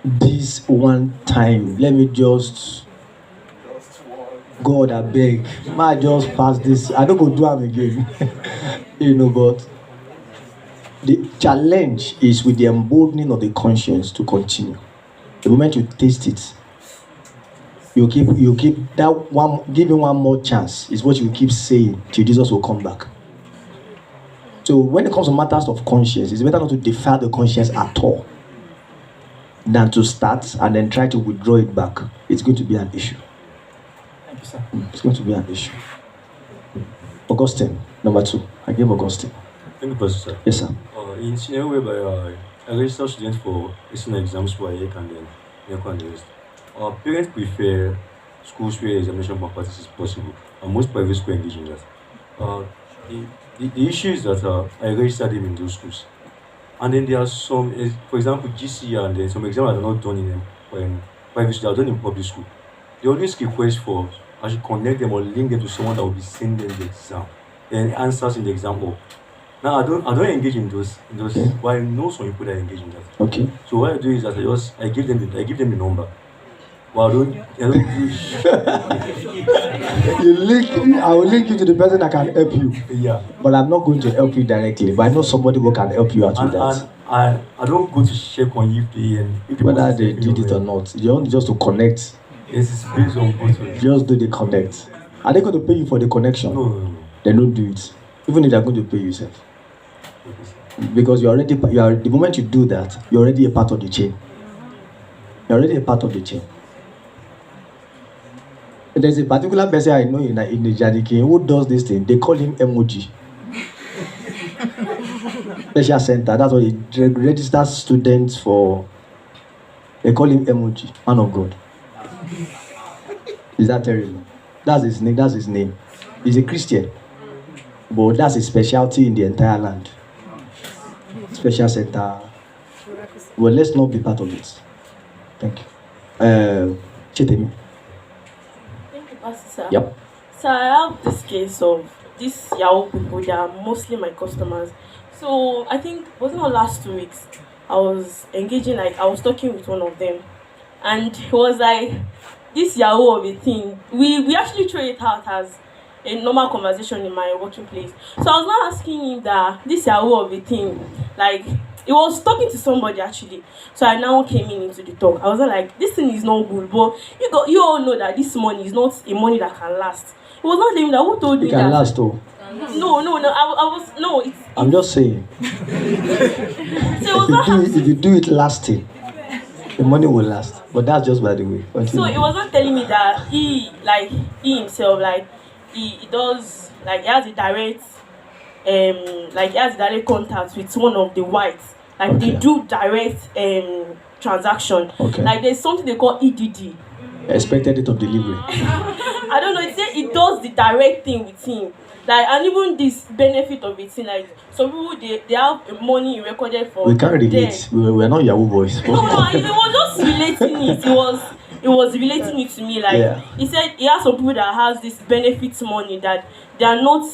this one time. Let me just, God, I beg, might just pass this. I don't go do them again, but the challenge is with the emboldening of the conscience to continue. The moment you taste it, you keep that one, give him one more chance, is what you keep saying till Jesus will come back. So when it comes to matters of conscience, it's better not to defile the conscience at all than to start and then try to withdraw it back. It's going to be an issue. Thank you, sir. It's going to be an issue. Augustine, number 2. I gave Augustine. Thank you, Pastor. Yes, sir. In scenario whereby I register students for listening exams for a year and then NECO and the rest, parents prefer schools where examination malpractice is possible, and most private schools engage in that. The issue is that I registered them in those schools, and then there are some, for example, GCE, and then some exams that are not done in them when private schools, they are done in public school. They always request for I should connect them or link them to someone that will be sending them the exam and answers in the exam hall. Now I don't engage in those, Okay. but I know some people that engage in that. Okay. So what I do is that I give them the number. But I don't do I will link you to the person that can help you. Yeah. But I'm not going to help you directly. But I know somebody who can help you out with that. And I don't go to check on if Whether they did it or not. You want just to connect. Yes, it's based on both. Just do the connect. Are they going to pay you for the connection? No. Then don't do it. Even if they're going to pay you yourself. Because you are the moment you do that, you're already a part of the chain. You're already a part of the chain. There's a particular person I know in the Jadiki who does this thing. They call him emoji. Special center. That's what he registers students for. They call him emoji, man of God. Is that terrible? That's his name. That's his name. He's a Christian, but that's his specialty in the entire land. Special center. Well, let's not be part of it. Thank you. Chitemi. Thank you, Pastor, sir. Yep. So I have this case of these Yahoo people. They are mostly my customers. So I think was it not last 2 weeks? I was engaging, I was talking with one of them, and he was like, "This Yahoo of a thing." We actually throw it out as a normal conversation in my working place. So I was now asking him that this Yahoo of a thing, like he was talking to somebody actually. So I now came into the talk. I was like, this thing is not good, but you all know that this money is not a money that can last. It was not him that who told you It can that. last though. No. I was no. I'm just saying. So it was not If you do it lasting, the money will last. But that's just by the way. So it was not telling me that he himself, he does, he has a direct contact with one of the whites. They do direct transaction. Okay. There's something they call EDD. Expected date of delivery. I don't know, it does the direct thing with him. And even this benefit of it, some people they have money recorded for We can't relate. them. We're not Yahoo boys. No, it was just relating it. It was relating it to me. He said he has some people that has this benefit money that they are not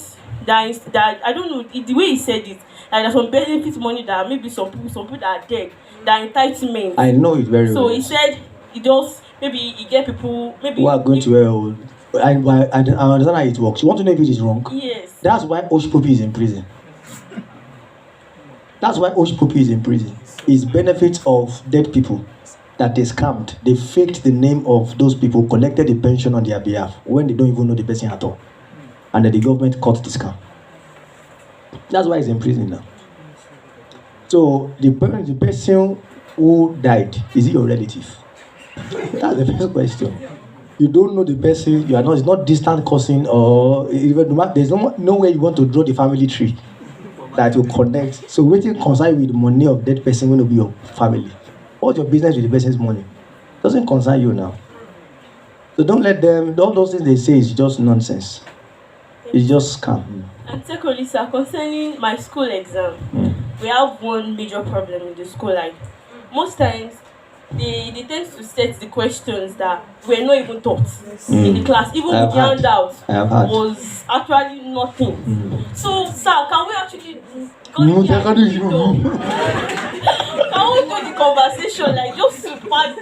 that I don't know the way he said it. There's some benefit money that maybe some people that are dead, that are entitlement. I know it very So well. he said he just maybe he get people maybe Who are going to hell. I understand how it works. You want to know if it is wrong? Yes. That's why Oshpopi is in prison. That's why Oshpopi is in prison. It's benefits of dead people that they scammed. They faked the name of those people, collected the pension on their behalf when they don't even know the person at all. And then the government caught the scam. That's why he's in prison now. So the person who died, is he your relative? That's the first question. You don't know the person, it's not distant cousin or even there's no way you want to draw the family tree that will connect. So waiting concern with the money of that person going to be your family. What's your business with the person's money? Doesn't concern you now. So don't let them, all those things they say is just nonsense. It's just scam. And secondly, sir, concerning my school exam, we have one major problem in the school. Most times, they tend to set the questions that were not even taught in the class. Even with the handout was actually nothing. So, sir, can we actually can we do the conversation just to pass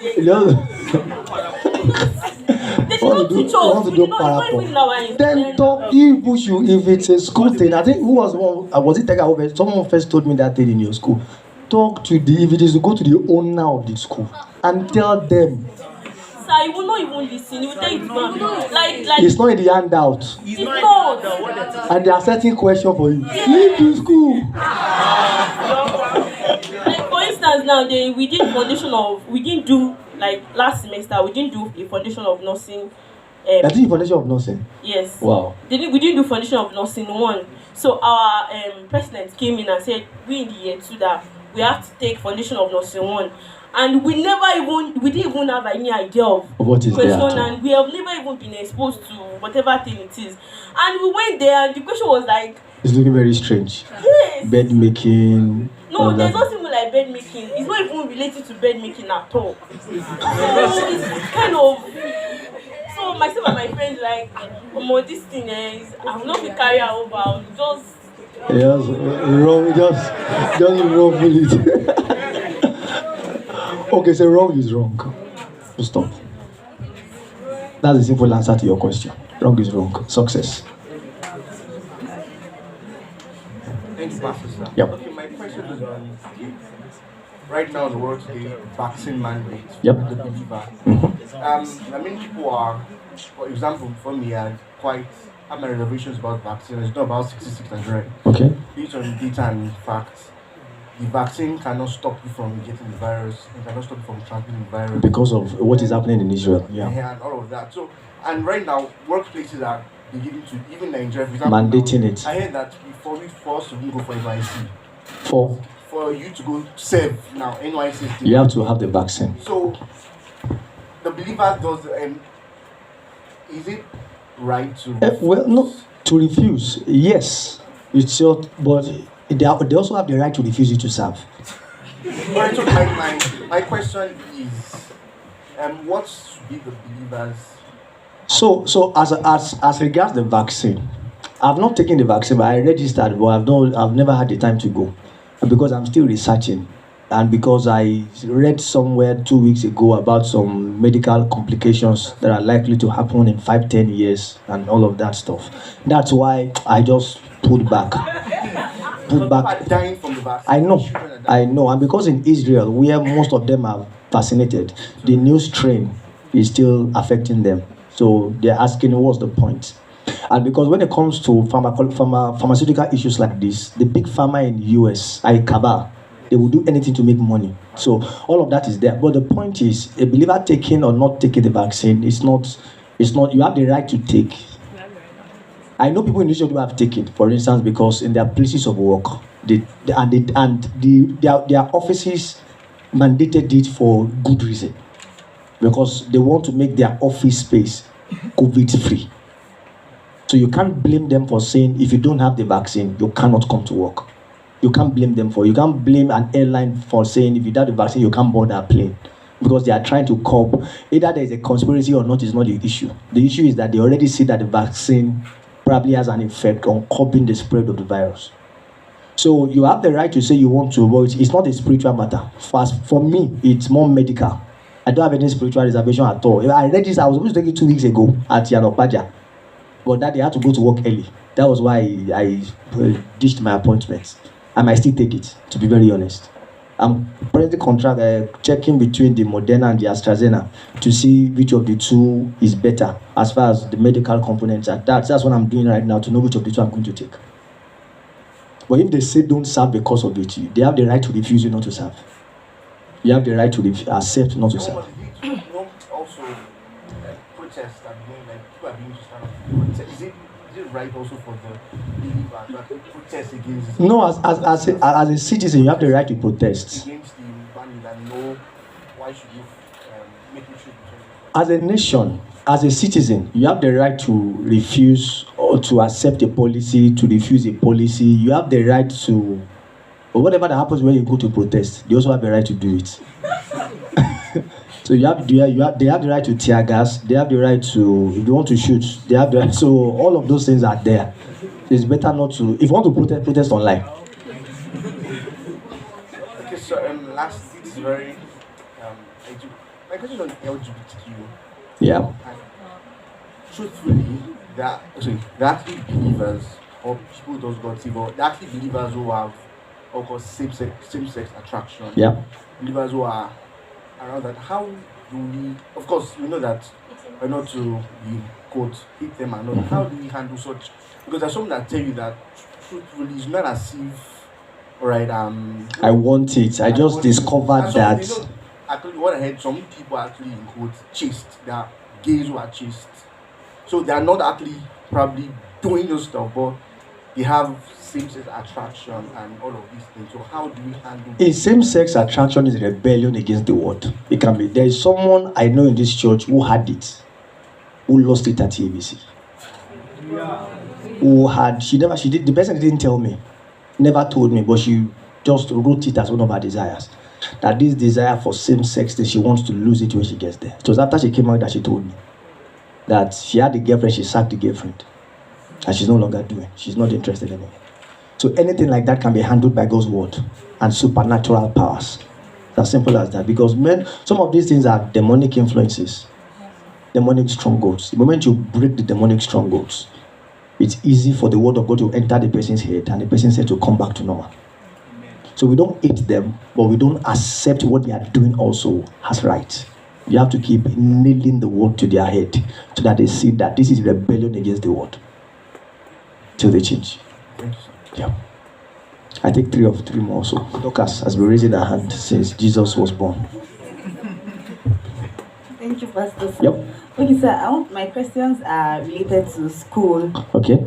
They did not teach us. We did not even in our Then talk, you push you if it's a school thing. I think who was one? Was it Tega? Someone first told me that thing in your school. talk to the, if it is to go to the owner of the school and tell them. Sir, he will not even listen. He will tell you to go and like. It's not in the handout. It's not. And they are setting question for you. Leave the school. Like for instance, now we didn't do like last semester. We didn't do a foundation of nursing. I think foundation of nursing. Yes. Wow. We didn't do foundation of nursing 1. So our president came in and said we in the year 2 that we have to take foundation of nursing 1. And we didn't even have any idea of what is question, that? and we have never even been exposed to whatever thing it is. And we went there, and the question was like, It's looking very strange. yes. Bed making. No, there's nothing like bed making. It's not even related to bed making at all. So it's kind of. So myself and my friends like, this thing is, I will not be carry her over. I'll just. Yes, wrong. Just wrong with it. Okay, so wrong is wrong. Stop. That's the simple answer to your question. Wrong is wrong. Success. Thank you, Pastor. Sir. Yep. Okay, my question is on right now in the world today, vaccine mandate. Yep. The believer. People are, for example, for me, I have my reservations about vaccine. It's not about 66 Nigeria. Okay. Based on data and facts, the vaccine cannot stop you from getting the virus. It cannot stop you from transmitting the virus. Because of what is happening in Israel. Yeah. And all of that. So, and right now, workplaces are beginning to, even Nigeria, for example, Mandating it. I heard that before we forced to go for NYC, For you to go serve now, NYC. you have to have the vaccine. So, the believer does, is it right to? Well, no, to refuse. Yes, it's your, but they also have the right to refuse you to serve. Alright, so my question is, what should be the believers? So as regards the vaccine, I've not taken the vaccine, but I registered, but I've never had the time to go, because I'm still researching, and because I read somewhere 2 weeks ago about some medical complications that are likely to happen in 5-10 years and all of that stuff. That's why I just pulled back. People are dying from the vaccine. I know, and because in Israel, where most of them are vaccinated, the new strain is still affecting them. So they're asking, what's the point? And because when it comes to pharmaceutical issues like this, the big pharma in the US, ICABA, they will do anything to make money. So all of that is there. But the point is, a believer taking or not taking the vaccine, it's not. You have the right to take. I know people in Israel who have taken, for instance, because in their places of work, their offices mandated it for good reason, because they want to make their office space COVID-free. So you can't blame them for saying, if you don't have the vaccine, you cannot come to work. You can't blame them you can't blame an airline for saying, if you don't have the vaccine, you can't board a plane. Because they are trying to curb, either there is a conspiracy or not is not the issue. The issue is that they already see that the vaccine probably has an effect on curbing the spread of the virus. So you have the right to say you want to, but it's not a spiritual matter. For me, it's more medical. I don't have any spiritual reservation at all. I read this, I was supposed to take it 2 weeks ago at Yanokpaja, but that they had to go to work early. That was why I ditched my appointment. I might still take it, to be very honest. I'm currently checking between the Moderna and the AstraZeneca to see which of the two is better as far as the medical components are. That's what I'm doing right now, to know which of the two I'm going to take. But if they say don't serve because of it, they have the right to refuse you not to serve. You have the right to accept not to serve. Also, protests are being, people are being to stand up. Is it right also for the believer to protest against? No, as a citizen, you have the right to protest. Against the ban, and no, why should you make it true? As a nation, as a citizen, you have the right to refuse or to accept a policy, to refuse a policy. You have the right to, or whatever that happens when you go to protest, you also have the right to do it. So they have the right to tear gas. They have the right to, if you want to shoot, they have the right. So all of those things are there. It's better not to. If you want to protest online. Okay, so last, it's very my question is on LGBTQ. Yeah. And truthfully, there are actually believers or people who does God see, but there are actually believers who have or called same-sex attraction. Yeah. Believers who are around that. How do we? Of course, we know that we're not to be quote hit them and not. How do we handle such? Because there's some that tell you that truthfully it's not as if, alright, I want it. I just discovered that. You know, actually, what I heard, some people actually in quote chaste. There are gays who are chaste, so they are not actually probably doing those stuff, but they have same-sex attraction and all of these things. So how do we handle? A same-sex attraction is rebellion against the word. It can be. There is someone I know in this church who had it, who lost it at TABC. Who had the person didn't tell me, never told me, but she just wrote it as one of her desires. That this desire for same-sex, that she wants to lose it when she gets there. It was after she came out that she told me that she had a girlfriend, she sacked the girlfriend, and she's no longer doing. She's not interested anymore. So anything like that can be handled by God's word and supernatural powers. It's as simple as that. Because some of these things are demonic influences, demonic strongholds. The moment you break the demonic strongholds, it's easy for the word of God to enter the person's head and the person's head to come back to normal. So we don't hate them, but we don't accept what they are doing also as right. You have to keep nailing the word to their head so that they see that this is rebellion against the word. Till they change. Yeah. I think three more also. Dorcas has been raising her hand since Jesus was born. Thank you, Pastor. Yep. Okay, sir, my questions are related to school. Okay.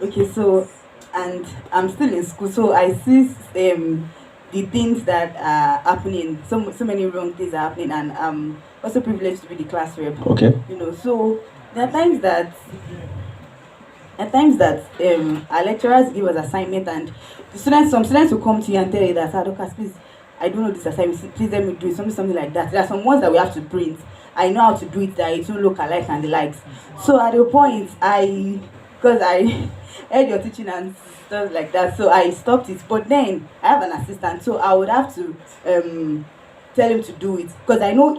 Okay, so, and I'm still in school, so I see the things that are happening, so many wrong things are happening, and I'm also privileged to be the class rep. Okay. You know, so there are times that our lecturers give us assignment, and some students will come to you and tell you that, Dorcas, please, I don't know this assignment, please let me do it, something like that. There are some ones that we have to print. I know how to do it, that it won't look alike and the likes. So at the point, because I heard your teaching and stuff like that, so I stopped it. But then I have an assistant, so I would have to tell him to do it, because I know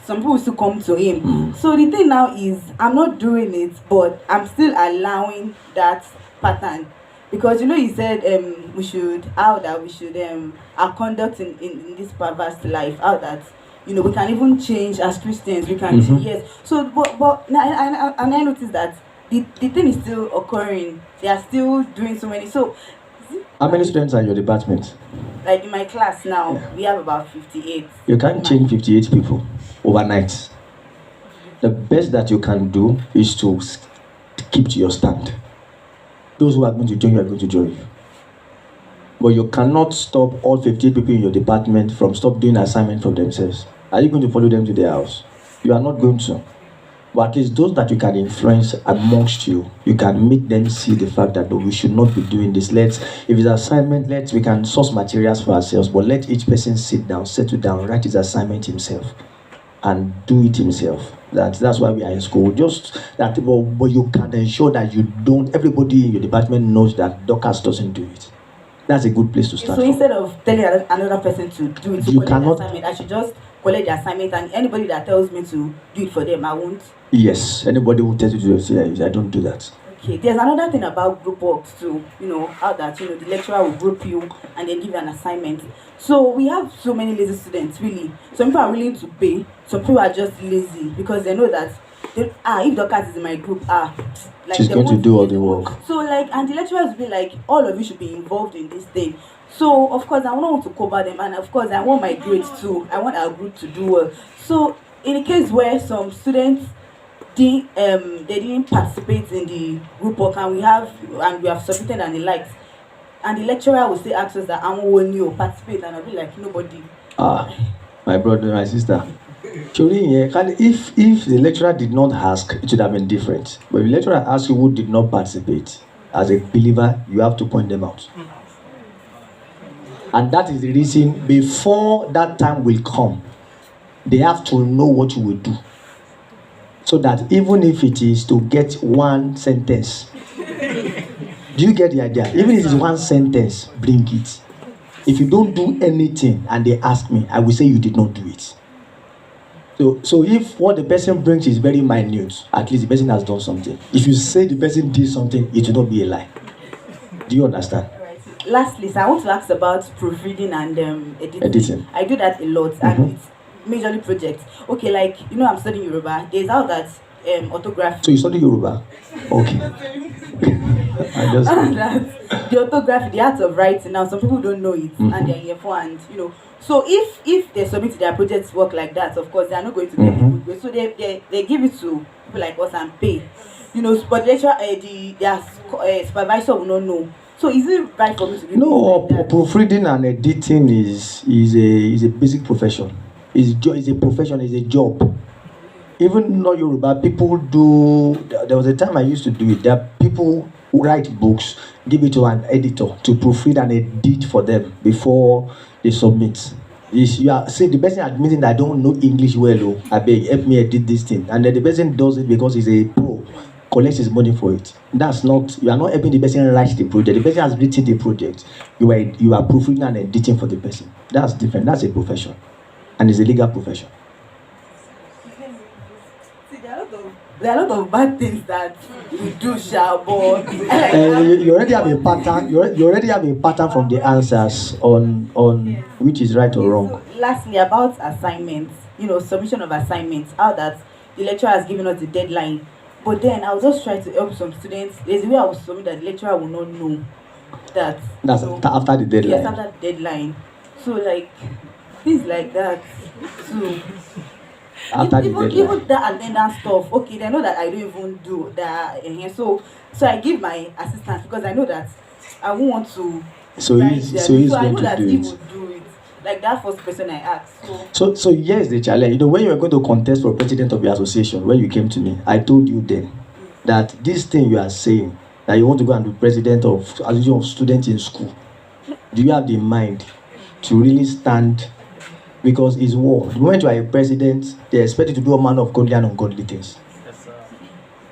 some people will still come to him. So the thing now is, I'm not doing it, but I'm still allowing that pattern. Because he said our conduct in this perverse life, how that we can even change as Christians, we can yes. So but I noticed that the thing is still occurring. They are still doing so many. So how many students are in your department? Like in my class now, we have about 58. You can't change 58 people overnight. The best that you can do is to keep to your stand. Those who are going to join you are going to join you. But you cannot stop all 58 people in your department from doing assignment for themselves. Are you going to follow them to their house? You are not going to. But at least those that you can influence amongst you, you can make them see the fact that we should not be doing this. If it's assignment, we can source materials for ourselves, but let each person sit down, settle down, write his assignment himself, and do it himself. That's why we are in school. Just that, but you can ensure that everybody in your department knows that Dorcas doesn't do it. That's a good place to start. So instead of telling another person to do it, you cannot. The assignment, I should just collect the assignment, and anybody that tells me to do it for them, I won't. Yes, anybody who tells you to do it, I don't do that. Okay, there's another thing about group works too. How that the lecturer will group you and then give you an assignment. So we have so many lazy students. Really, some people are willing to pay. Some people are just lazy because they know that if Dorcas is in my group, she's going to do all the work. So and the lecturers will be like, all of you should be involved in this thing. So of course I don't want to cover them, and of course I want my grades too. I want our group to do well. So in a case where some students they didn't participate in the group work, and we have submitted and the likes, and the lecturer will say ask us that I want you participate, and I'll be like, nobody. My brother, my sister. If the lecturer did not ask, it would have been different. But if the lecturer asks you who did not participate, as a believer, you have to point them out. And that is the reason, before that time will come, they have to know what you will do. So that even if it is to get one sentence, do you get the idea? Even if it's one sentence, bring it. If you don't do anything and they ask me, I will say you did not do it. So if what the person brings is very minute, at least the person has done something. If you say the person did something, it will not be a lie. Do you understand? lastly, so I want to ask about proofreading and editing. Editing. I do that a lot, and it's majorly projects. Okay, like I'm studying Yoruba. There's how that orthography. So you study Yoruba? Okay. I just. That the orthography, the art of writing. Now, some people don't know it, and they're here for, and So if they submit their projects work like that, of course they are not going to get a good grade. So they give it to people like us and pay. But lecturer, their supervisor will not know. So is it right for me to do No, things like that? proofreading and editing is a basic profession. It's a profession, it's a job. Even not Yoruba, people do. There was a time I used to do it. There are people who write books, give it to an editor to proofread and edit for them before they submit. The person admitting that I don't know English well, I beg, help me edit this thing. And then the person does it because he's a pro, collects his money for it. You are not helping the person write the project. The person has written the project. You are proofreading and editing for the person. That's different. That's a profession. And it's a legal profession. There are a lot of bad things that we do, but you already have a pattern. You already have a pattern from the answers on which is right or wrong. Lastly, about assignments, submission of assignments, how that the lecturer has given us the deadline, but then I'll just try to help some students. There's a way I will submit that the lecturer will not know that. That's after the deadline. Yes, after the deadline. So things like that. So. Even that attendance stuff, okay, they know that I don't even do that in here. So I give my assistant because I know that I won't want to. So he's I going know to that do he it. will do it. Like that first person I asked. So here's the challenge. When you were going to contest for president of the association, when you came to me, I told you then that this thing you are saying that you want to go and be president of association of students in school, do you have the mind to really stand? Because it's war. The moment you are a president, they expect you to do a man of godly and ungodly things. Yes, sir.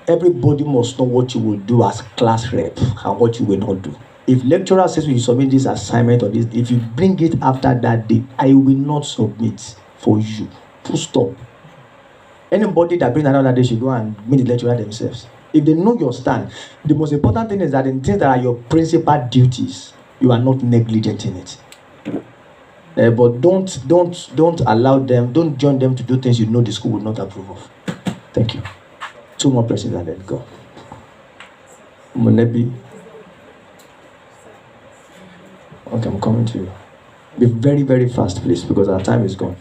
Everybody must know what you will do as class rep and what you will not do. If lecturer says you submit this assignment or this, if you bring it after that day, I will not submit for you. Full stop. Anybody that brings another day should go and meet the lecturer themselves. If they know your stand, the most important thing is that in things that are your principal duties, you are not negligent in it. But don't allow them, don't join them to do things you know the school would not approve of. Thank you. 2 more persons and then go. Munebi. Okay, I'm coming to you. Be very, very fast, please, because our time is gone.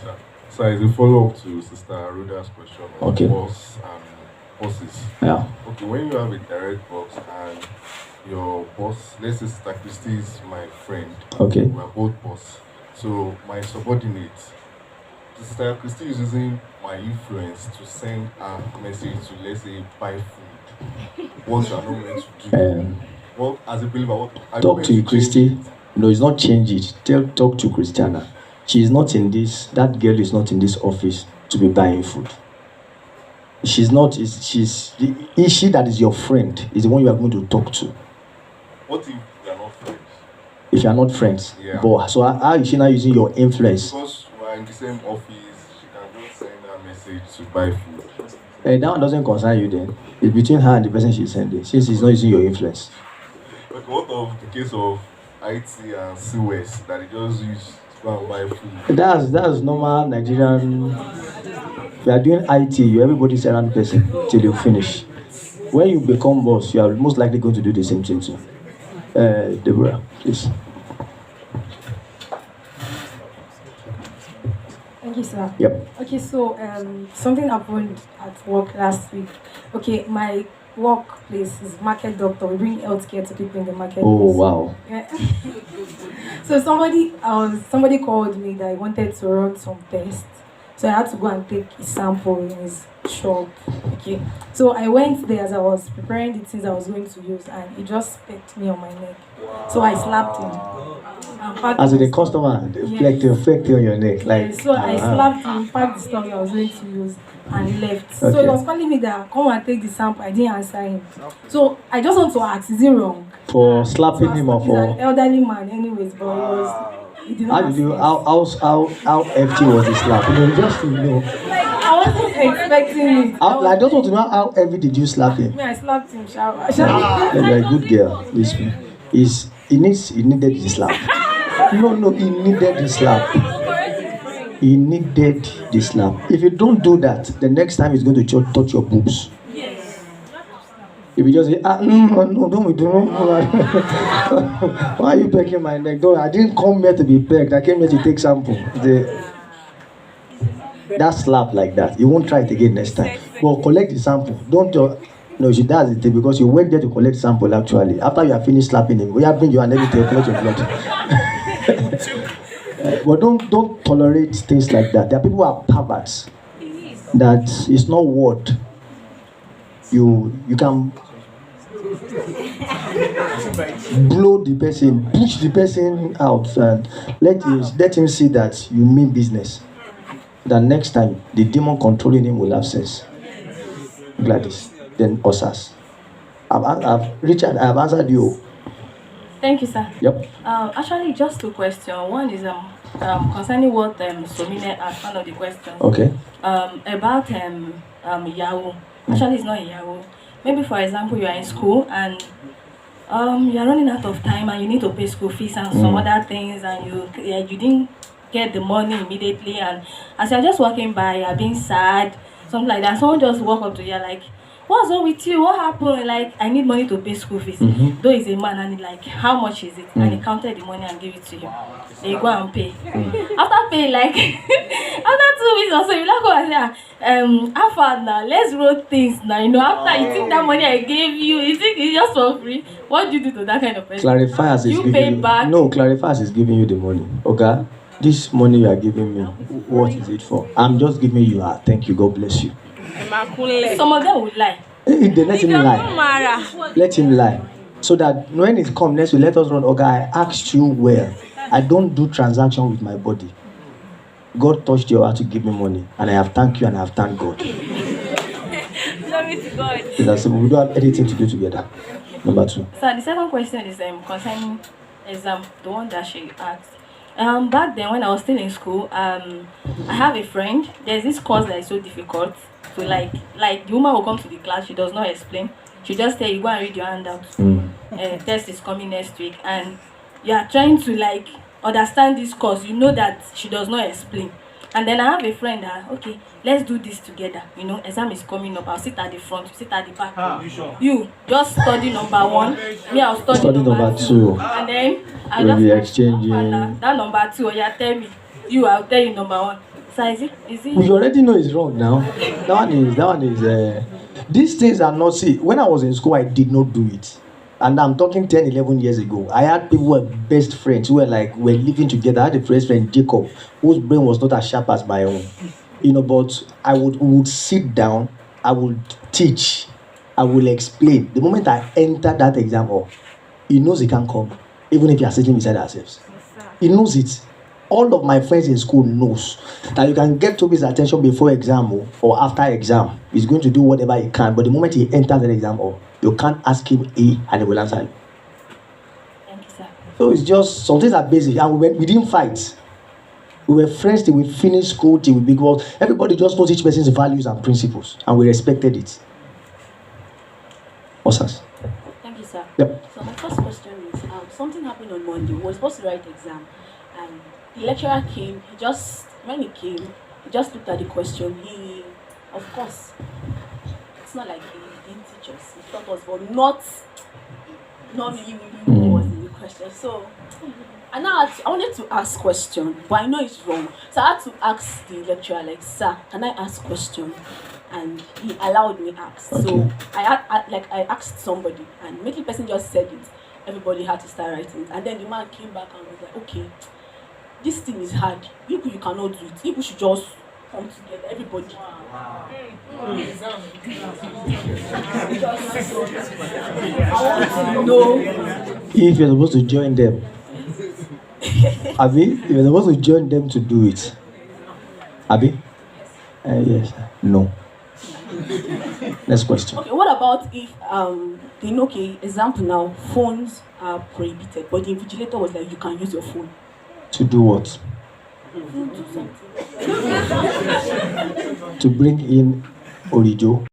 So as a follow-up to Sister Ruda's question on Okay. boss and bosses. Yeah. Okay, when you have a direct boss and your boss, let's say Sister Christy is my friend. Okay. We are both boss. So my subordinate, Sister Christy is using my influence to send a message to, let's say, buy food. What you are not meant to do. Well, as a believer, what are you Talk meant to you, change Christy. it? No, it's not change it. Talk to Christiana. She is not in this. That girl is not in this office to be buying food. She's not. Is she that is your friend? Is the one you are going to talk to. What if we are not friends? If you are not friends, Yeah. but so how is she now using your influence? Because we are in the same office, she can just send a message to buy food. That one doesn't concern you then. It's between her and the person she's sending. Since she's not using your influence. But what of the case of IT and COS that they just use to go and buy food? That's normal Nigerian. You are doing IT, you everybody's around person till you finish. When you become boss, you are most likely going to do the same thing too. Deborah, please. Thank you, sir. Yep. Okay, so something happened at work last week. Okay, my workplace is market doctor. We bring healthcare to people in the market. Oh wow. Yeah. So somebody called me that he wanted to run some tests. So I had to go and take a sample in his shop. Okay. So I went there as I was preparing the things I was going to use, and he just pecked me on my neck. So I slapped him. As a customer, like to affect you on your neck, like. So I slapped him, packed the stuff I was going to use, and left. So he was calling me that come and take the sample. I didn't answer him. So I just want to ask, is it wrong? For slapping him or He's an for. elderly man, anyways, but he did not. How did you? How hefty was the slap? Just to know. Like I wasn't expecting it. I just want to know how heavy did you slap him? I slapped him. Shower. You're a good girl. This is He needed the slap. No, he needed the slap. He needed the slap. If you don't do that, the next time he's going to touch your boobs. If you just say, no, don't do why are you pecking my neck? Don't, I didn't come here to be pecked. I came here to take sample. That slap like that, you won't try it again next time. But collect the sample. Don't. No, she does it because you went there to collect sample actually. After you have finished slapping him, we have bring you and everything, collect your blood. But don't tolerate things like that. There are people who are perverts. That is not what you can blow the person, push the person out, and let him see that you mean business. The next time the demon controlling him will have sense. Gladys, then Osas. Richard, I have answered you. Thank you, sir. Yep. Actually, just two questions. One is concerning what Somine asked, one of the questions. Okay. About Yahoo. Actually, it's not Yahoo. Maybe, for example, you are in school and you are running out of time and you need to pay school fees and some other things, and you didn't get the money immediately, and as you're just walking by, you're being sad, something like that. Someone just walk up to you like, "What's wrong with you? What happened?" Like, "I need money to pay school fees." Though he's a man, and he like, "How much is it?" And he counted the money and gave it to you. Then you go and pay. After paying, like after 2 weeks or so, you like go and say, "How far now? Let's roll things now." You know, after you think that money I gave you, you think it's just for free. What do you do to that kind of person? Clarify as you pay back. No, clarify as is giving you the money. Okay. This money you are giving me, what is it for? I'm just giving you thank you, God bless you. Some of them would lie. They let him lie. Let him lie. So that when it comes next week, let us run. Okay, I asked you well. I don't do transaction with my body. God touched your heart to give me money, and I have thanked you and I have thanked God. Glory to God. That's simple. We don't have anything to do together. Number 2. So the second question is concerning exam, the one that she asked. Back then when I was still in school, I have a friend. There's this course that is so difficult. So like the woman will come to the class, she does not explain. She just tell you, go and read your handout. Test is coming next week, and you are trying to like understand this course. You know that she does not explain. And then I have a friend that, okay, let's do this together. You know, exam is coming up. I'll sit at the front, you sit at the back. You just study number 1. Me, I'll study number 2. And then I'll we'll just be exchanging. that number 2. Yeah, tell me. I'll tell you number 1. So is it? We already know it's wrong now. That one is. These things are not. See, when I was in school, I did not do it. And I'm talking 10, 11 years ago. I had people who were best friends who were living together. I had a best friend, Jacob, whose brain was not as sharp as my own. You know, but we would sit down, I would teach, I will explain. The moment I enter that exam hall, he knows he can't come, even if you are sitting beside ourselves. He knows it. All of my friends in school knows that you can get to his attention before exam or after exam. He's going to do whatever he can, but the moment he enters the exam hall, you can't ask him A and he will answer you. Thank you, sir. So it's just some things are basic, and we didn't fight. We were friends till we finished school, till we became. Everybody just knows each person's values and principles, and we respected it. Osas. Thank you, sir. Yep. So my first question is, something happened on Monday. We were supposed to write exam, and the lecturer came. When he came, he just looked at the question. Of course, it's not like he didn't teach us. He taught us, but not really what was in the question. So, and now I wanted to ask question, but I know it's wrong. So I had to ask the lecturer, like, "Sir, can I ask question?" And he allowed me ask. Okay. So I asked somebody, and immediately the person just said it. Everybody had to start writing, and then the man came back and was like, "Okay, this thing is hard. You cannot do it. People should just come together. Everybody." I want to know If you're supposed to join them, Abi, you're supposed to join them to do it. Abi? Yes. No. Next question. Okay, what about if example now, phones are prohibited, but the invigilator was like, you can use your phone. To do what? Do something. To bring in Orijo.